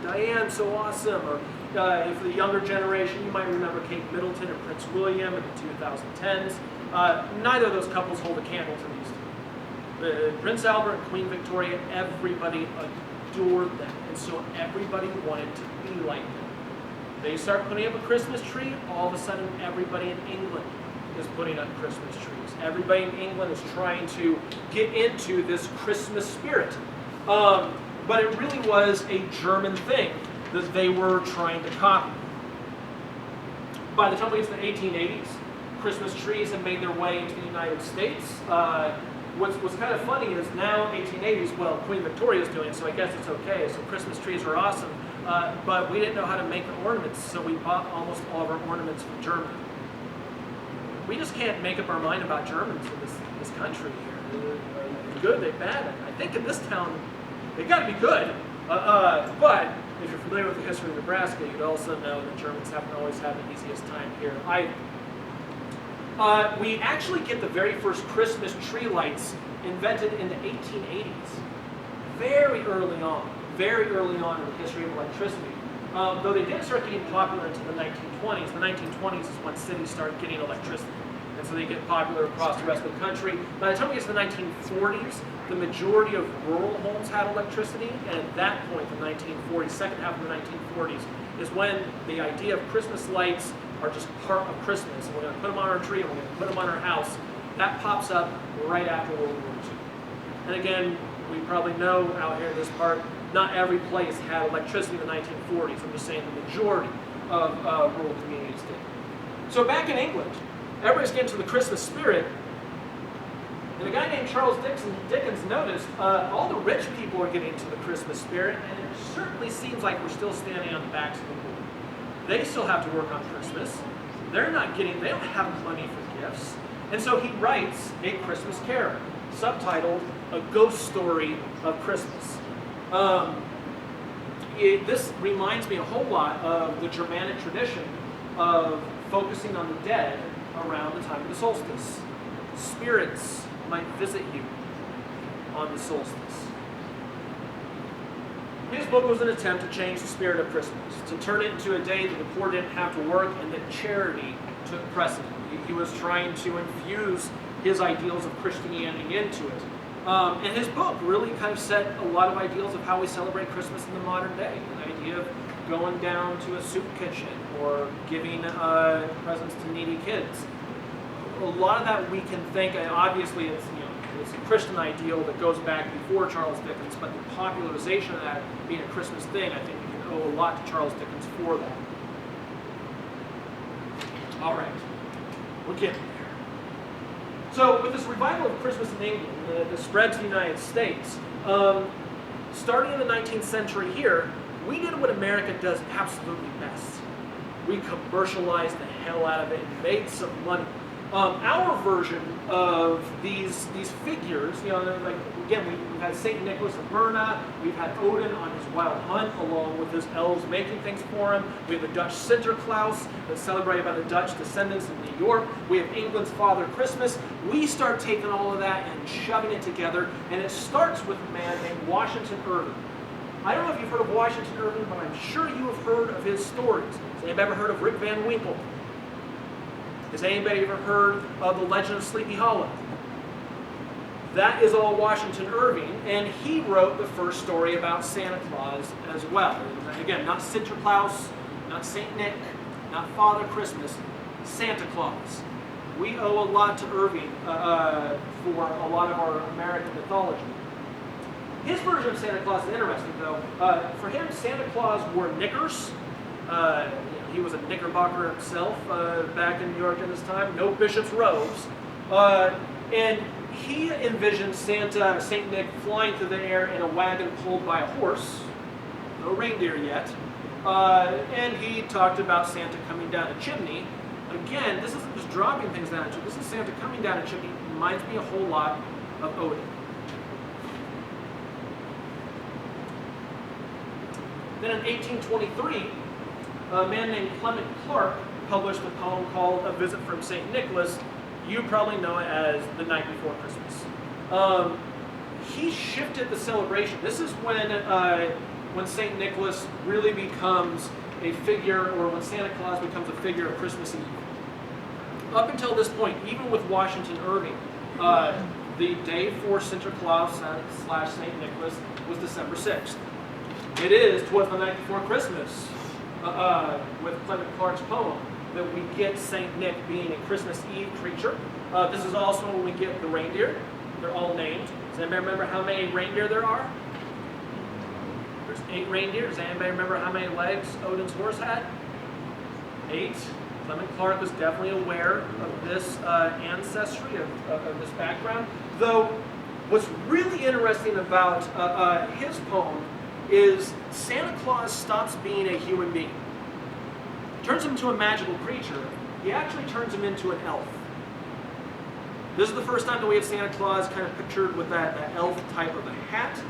Diane's so awesome. Or for the younger generation, you might remember Kate Middleton and Prince William in the 2010s. Neither of those couples hold a candle to these two. Prince Albert and Queen Victoria, everybody adored them, and so everybody wanted to be like them. They start putting up a Christmas tree, all of a sudden everybody in England is putting up Christmas trees. Everybody in England is trying to get into this Christmas spirit. But it really was a German thing that they were trying to copy. By the time we get to the 1880s, Christmas trees have made their way into the United States. What's kind of funny is now 1880s, well, Queen Victoria's doing it, so I guess it's okay. So Christmas trees are awesome. But we didn't know how to make the ornaments, so we bought almost all of our ornaments from Germany. We just can't make up our mind about Germans in this country here. They're good, they're bad. I think in this town, they got to be good. But if you're familiar with the history of Nebraska, you'd also know that Germans haven't always had the easiest time here either. We actually get the very first Christmas tree lights invented in the 1880s, very early on in the history of electricity. Though they did start getting popular into the 1920s. The 1920s is when cities started getting electricity, and so they get popular across the rest of the country. By the time we get to the 1940s, the majority of rural homes had electricity, and at that point, the 1940s, second half of the 1940s, is when the idea of Christmas lights are just part of Christmas, and we're going to put them on our tree, and we're going to put them on our house. That pops up right after World War II. And again, we probably know out here in this part, not every place had electricity in the 1940s. I'm just saying the majority of rural communities did. So back in England, everybody's getting to the Christmas spirit, and a guy named Charles Dickens noticed all the rich people are getting into the Christmas spirit, and it certainly seems like we're still standing on the backs of the poor. They still have to work on Christmas. They don't have money for gifts. And so he writes a Christmas carol, subtitled A Ghost Story of Christmas. This reminds me a whole lot of the Germanic tradition of focusing on the dead around the time of the solstice. Spirits might visit you on the solstice. His book was an attempt to change the spirit of Christmas, to turn it into a day that the poor didn't have to work and that charity took precedent. He was trying to infuse his ideals of Christianity into it. And his book really kind of set a lot of ideals of how we celebrate Christmas in the modern day. The idea of going down to a soup kitchen or giving presents to needy kids. A lot of that we can think, obviously it's a Christian ideal that goes back before Charles Dickens, but the popularization of that being a Christmas thing, I think we can owe a lot to Charles Dickens for that. All right, we're getting there. So with this revival of Christmas in England, the spread to the United States, starting in the 19th century here, we did what America does absolutely best. We commercialized the hell out of it and made some money. Our version of these figures, like again, we've had Saint Nicholas of Myra, we've had Odin on his wild hunt along with his elves making things for him. We have the Dutch Sinterklaas that's celebrated by the Dutch descendants in New York. We have England's Father Christmas. We start taking all of that and shoving it together, and it starts with a man named Washington Irving. I don't know if you've heard of Washington Irving, but I'm sure you have heard of his stories. Has anybody ever heard of Rip Van Winkle? Has anybody ever heard of the Legend of Sleepy Hollow? That is all Washington Irving, and he wrote the first story about Santa Claus as well. And again, not Sinterklaas, not Saint Nick, not Father Christmas, Santa Claus. We owe a lot to Irving for a lot of our American mythology. His version of Santa Claus is interesting, though. For him, Santa Claus wore knickers. He was a knickerbocker himself back in New York at this time. No bishop's robes. And he envisioned Saint Nick, flying through the air in a wagon pulled by a horse. No reindeer yet. And he talked about Santa coming down a chimney. Again, this isn't just dropping things down a chimney. This is Santa coming down a chimney. It reminds me a whole lot of Odin. Then in 1823, a man named Clement Clarke published a poem called A Visit from St. Nicholas. You probably know it as The Night Before Christmas. He shifted the celebration. This is when St. Nicholas really becomes a figure, or when Santa Claus becomes a figure of Christmas Eve. Up until this point, even with Washington Irving, the day for Sinterklaas / St. Nicholas was December 6th. It is Twas the Night Before Christmas, with Clement Clarke's poem, that we get St. Nick being a Christmas Eve creature. This is also when we get the reindeer. They're all named. Does anybody remember how many reindeer there are? There's 8 reindeer. Does anybody remember how many legs Odin's horse had? 8. Clement Clarke was definitely aware of this ancestry, of this background. Though, what's really interesting about his poem is Santa Claus stops being a human being. Turns him into a magical creature. He actually turns him into an elf. This is the first time that we have Santa Claus kind of pictured with that elf type of a hat.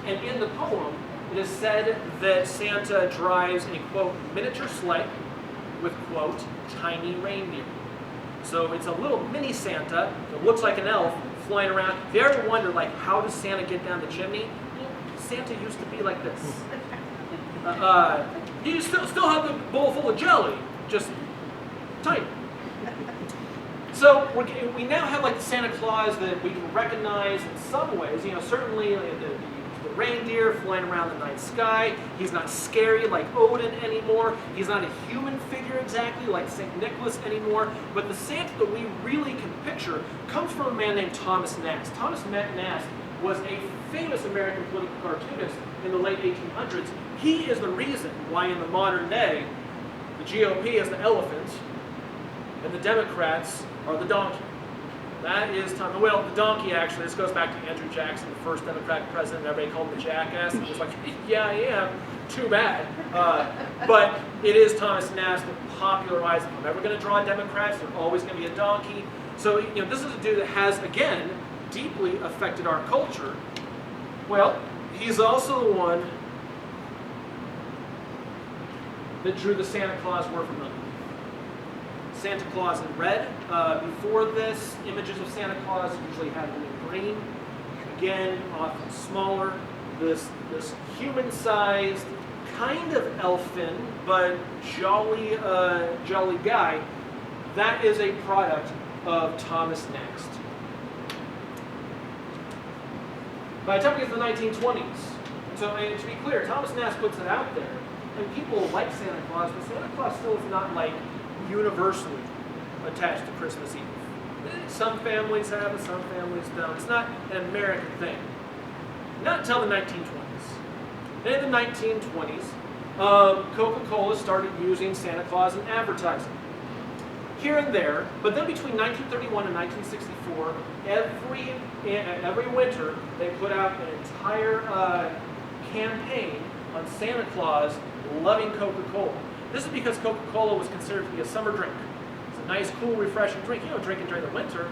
And in the poem, it is said that Santa drives a, quote, miniature sleigh with, quote, tiny reindeer. So it's a little mini Santa that looks like an elf flying around. If you ever wonder, like, how does Santa get down the chimney? Santa used to be like this. You still have the bowl full of jelly, just tiny. So we now have like the Santa Claus that we can recognize in some ways. Certainly the reindeer flying around the night sky. He's not scary like Odin anymore. He's not a human figure exactly like St. Nicholas anymore. But the Santa that we really can picture comes from a man named Thomas Nast. Thomas Nast was a famous American political cartoonist in the late 1800s. He is the reason why in the modern day, the GOP is the elephant and the Democrats are the donkey. That is Tom. Well, the donkey actually, this goes back to Andrew Jackson, the first Democratic president. Everybody called him the jackass. And he was like, yeah, I am. Too bad. But it is Thomas Nast that popularized it. If I'm ever going to draw Democrats, they're always going to be a donkey. So, this is a dude that has, again, deeply affected our culture. Well, he's also the one that drew the Santa Claus we're familiar with. Santa Claus in red. Before this, images of Santa Claus usually had them in green. Again, often smaller, this human-sized, kind of elfin, but jolly guy, that is a product of Thomas Nast. By the time we get to the 1920s, so and to be clear, Thomas Nast puts it out there, and people like Santa Claus, but Santa Claus still is not like universally attached to Christmas Eve. Some families have it, some families don't. It's not an American thing. Not until the 1920s. In the 1920s, Coca-Cola started using Santa Claus in advertising. Here and there, but then between 1931 and 1964, every winter they put out an entire campaign on Santa Claus loving Coca-Cola. This is because Coca-Cola was considered to be a summer drink. It's a nice, cool, refreshing drink. You don't drink it during the winter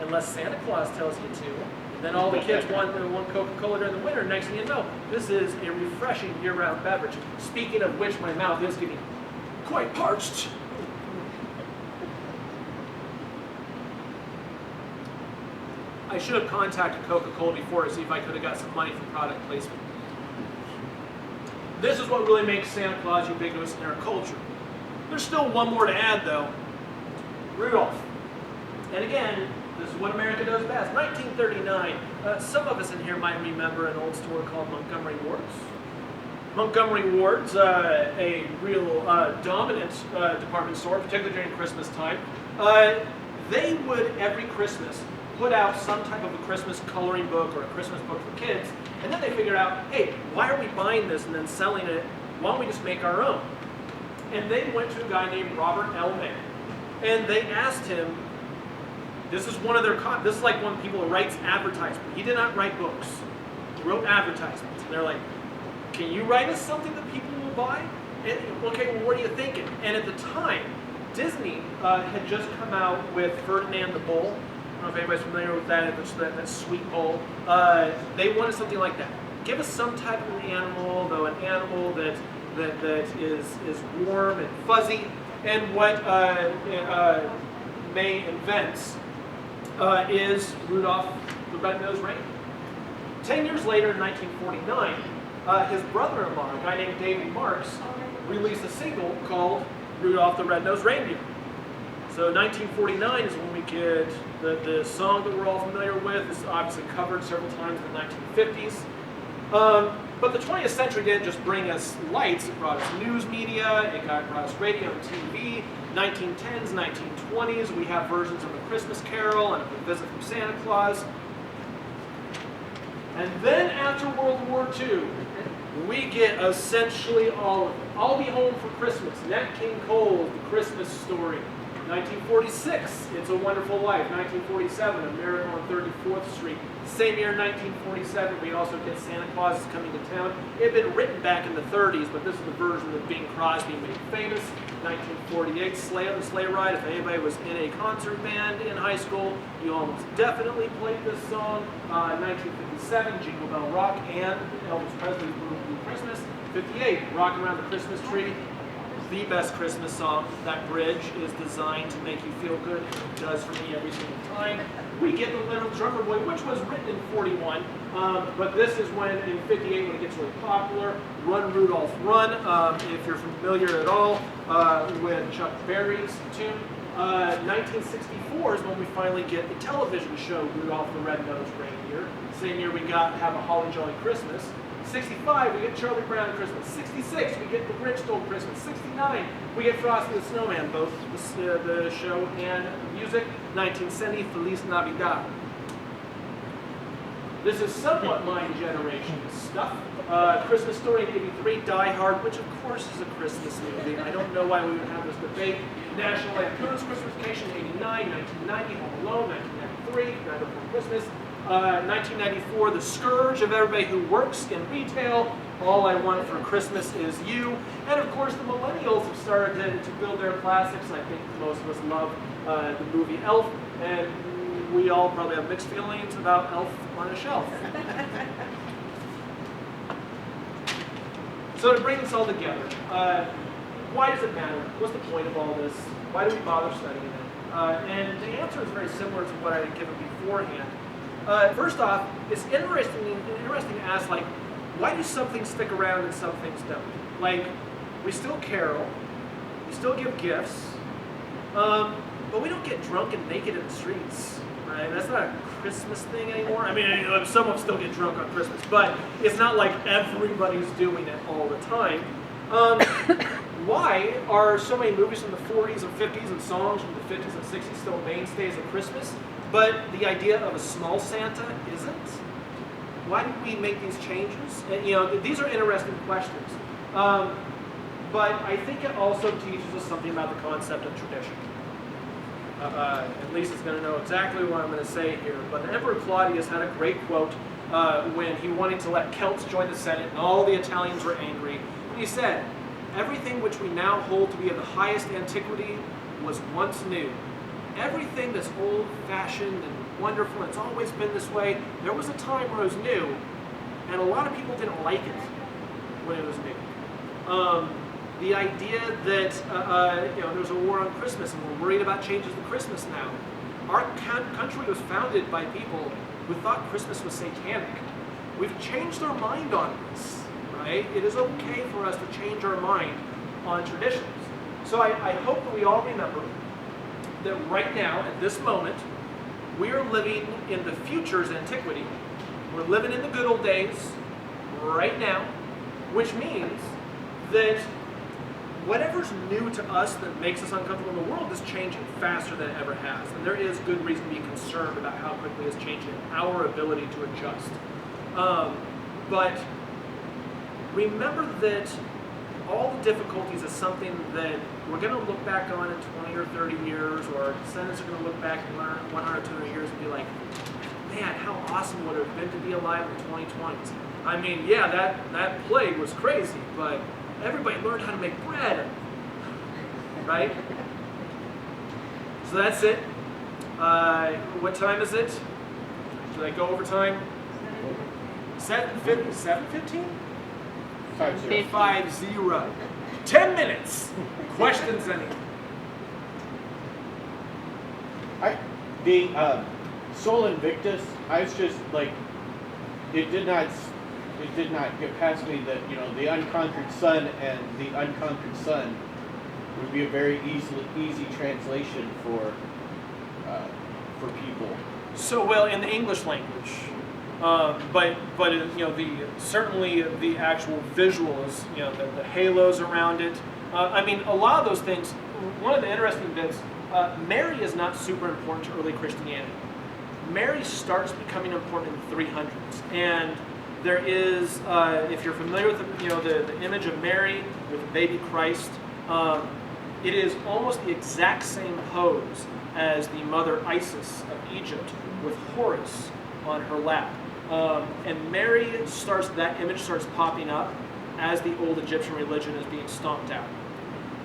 unless Santa Claus tells you to. Then all the kids want Coca-Cola during the winter. Next thing you know, this is a refreshing year-round beverage. Speaking of which, my mouth is getting quite parched. I should have contacted Coca-Cola before to see if I could have got some money from product placement. This is what really makes Santa Claus ubiquitous in our culture. There's still one more to add, though. Rudolph. And again, this is what America does best. 1939. Some of us in here might remember an old store called Montgomery Ward's. Montgomery Ward's, a real dominant department store, particularly during Christmas time. They would, every Christmas, put out some type of a Christmas coloring book or a Christmas book for kids, and then they figured out, hey, why are we buying this and then selling it? Why don't we just make our own? And they went to a guy named Robert L. May, and they asked him, this is one of their, this is like one people who writes advertisements. He did not write books. He wrote advertisements. And they're like, can you write us something that people will buy? And, okay, well, what are you thinking? And at the time, Disney had just come out with Ferdinand the Bull. I don't know if anybody's familiar with that, it's that sweet bull. They wanted something like that. Give us some type of an animal, though an animal that is warm and fuzzy. And what May invents is Rudolph the Red-Nosed Reindeer. 10 years later, in 1949, his brother-in-law, a guy named David Marks, released a single called Rudolph the Red-Nosed Reindeer. So 1949 is when we get the song that we're all familiar with. It's obviously covered several times in the 1950s. But the 20th century didn't just bring us lights. It brought us news media. It brought us radio and TV. 1910s, 1920s, we have versions of A Christmas Carol and A Visit from Santa Claus. And then after World War II, we get essentially all of it. I'll Be Home for Christmas, Nat King Cole, The Christmas Story. 1946, It's a Wonderful Life. 1947, A Miracle on 34th Street. Same year, 1947, we also get Santa Claus is Coming to Town. It had been written back in the 30s, but this is the version that Bing Crosby made famous. 1948, Sleigh on the Sleigh Ride. If anybody was in a concert band in high school, you almost definitely played this song. 1957, Jingle Bell Rock and Elvis Presley's Blue Christmas. 58, Rock Around the Christmas Tree. The best Christmas song. That bridge is designed to make you feel good. It does for me every single time. We get The Little Drummer Boy, which was written in 41, but this is when, in 58, when it gets really popular. Run, Rudolph, Run, if you're familiar at all with Chuck Berry's tune. 1964 is when we finally get the television show Rudolph the Red-Nosed Reindeer. Same year we Have a Holly Jolly Christmas. 65, we get Charlie Brown Christmas. 66, we get The Grinch Stole Christmas. 69, we get Frosty the Snowman, both the show and music. 1970, Feliz Navidad. This is somewhat my generation's stuff. Christmas Story in 83, Die Hard, which of course is a Christmas movie. I don't know why we would have this debate. National Lampoon's Christmas Vacation, 89, 1990, Home Alone, 1993, Night Before Christmas. 1994, The Scourge of Everybody Who Works in Retail, All I Want for Christmas Is You. And of course, the millennials have started to build their classics. I think most of us love the movie Elf, and we all probably have mixed feelings about Elf on a Shelf. So to bring this all together, why does it matter? What's the point of all this? Why do we bother studying it? And the answer is very similar to what I had given beforehand. First off, it's interesting to ask, like, why do some things stick around and some things don't? Like, we still carol, we still give gifts, but we don't get drunk and naked in the streets, right? That's not a Christmas thing anymore. I mean, some will still get drunk on Christmas, but it's not like everybody's doing it all the time. Why are so many movies from the 40s and 50s and songs from the 50s and 60s still mainstays of Christmas, but the idea of a small Santa isn't? Why did we make these changes? And, these are interesting questions. But I think it also teaches us something about the concept of tradition. At least it's going to know exactly what I'm going to say here. But the Emperor Claudius had a great quote when he wanted to let Celts join the Senate and all the Italians were angry. And he said, "Everything which we now hold to be of the highest antiquity was once new. Everything that's old-fashioned and wonderful, and it's always been this way, there was a time where it was new, and a lot of people didn't like it when it was new." The idea that there's a war on Christmas and we're worried about changes to Christmas now. Our country was founded by people who thought Christmas was satanic. We've changed our mind on this, right? It is okay for us to change our mind on traditions. So I hope that we all remember that right now, at this moment, we are living in the future's antiquity. We're living in the good old days right now, which means that whatever's new to us that makes us uncomfortable in the world is changing faster than it ever has. And there is good reason to be concerned about how quickly it's changing and our ability to adjust. But remember that all the difficulties is something that we're going to look back on in 20 or 30 years, or descendants are going to look back in 100 or 200 years and be like, man, how awesome would it have been to be alive in the 2020s? I mean, yeah, that plague was crazy, but everybody learned how to make bread, right? So that's it. What time is it? Should I go over time? 7:15? 50. 10 minutes. Questions, any? The Sol Invictus, I was just like, it did not get past me that, the unconquered sun and the unconquered sun would be a very easy translation for people. So, well, in the English language, but certainly the actual visuals, the halos around it. I mean, a lot of those things. One of the interesting bits, Mary is not super important to early Christianity. Mary starts becoming important in the 300s, and there is, if you're familiar with the image of Mary with the baby Christ, it is almost the exact same pose as the mother Isis of Egypt with Horus on her lap. And Mary that image starts popping up as the old Egyptian religion is being stomped out.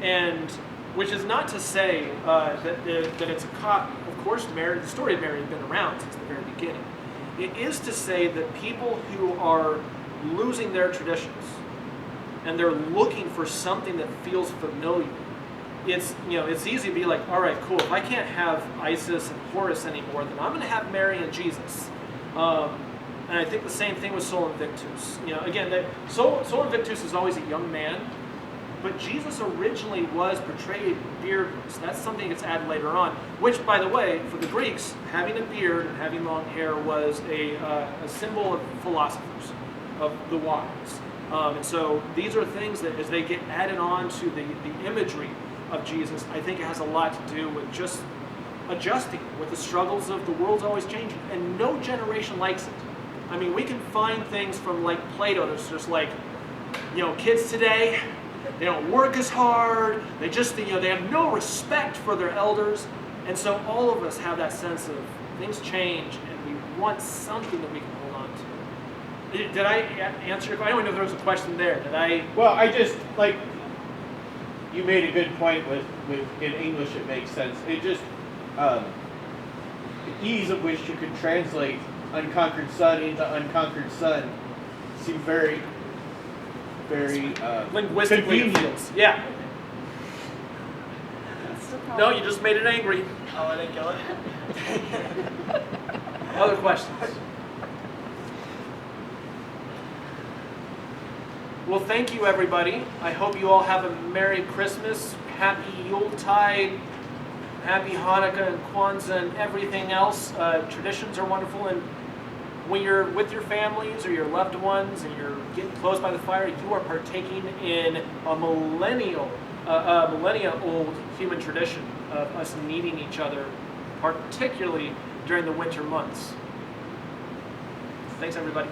And which is not to say that it's a copy. Of course, the story of Mary has been around since the very beginning. It is to say that people who are losing their traditions and they're looking for something that feels familiar, it's easy to be like, all right, cool. If I can't have Isis and Horus anymore, then I'm going to have Mary and Jesus. And I think the same thing with Sol Invictus. Again, Sol Invictus is always a young man, but Jesus originally was portrayed beardless. That's something that's added later on, which, by the way, for the Greeks, having a beard and having long hair was a symbol of philosophers, of the wise. And so these are things that, as they get added on to the imagery of Jesus, I think it has a lot to do with just adjusting with the struggles of the world's always changing. And no generation likes it. I mean, we can find things from like Plato that's just like, kids today, they don't work as hard. They just, they have no respect for their elders. And so all of us have that sense of things change and we want something that we can hold on to. Did I answer your question? I don't know if there was a question there. Did I? Well, I just, you made a good point with in English it makes sense. It just, the ease of which you could translate unconquered sun into unconquered sun seemed very linguistically convenient. Yeah. No, you just made it angry. Oh, I didn't kill it? Other questions? Well, thank you, everybody. I hope you all have a Merry Christmas, Happy Yuletide, Happy Hanukkah and Kwanzaa and everything else. Traditions are wonderful, and when you're with your families or your loved ones and you're getting close by the fire, you are partaking in a millennia old human tradition of us needing each other, particularly during the winter months. Thanks, everybody.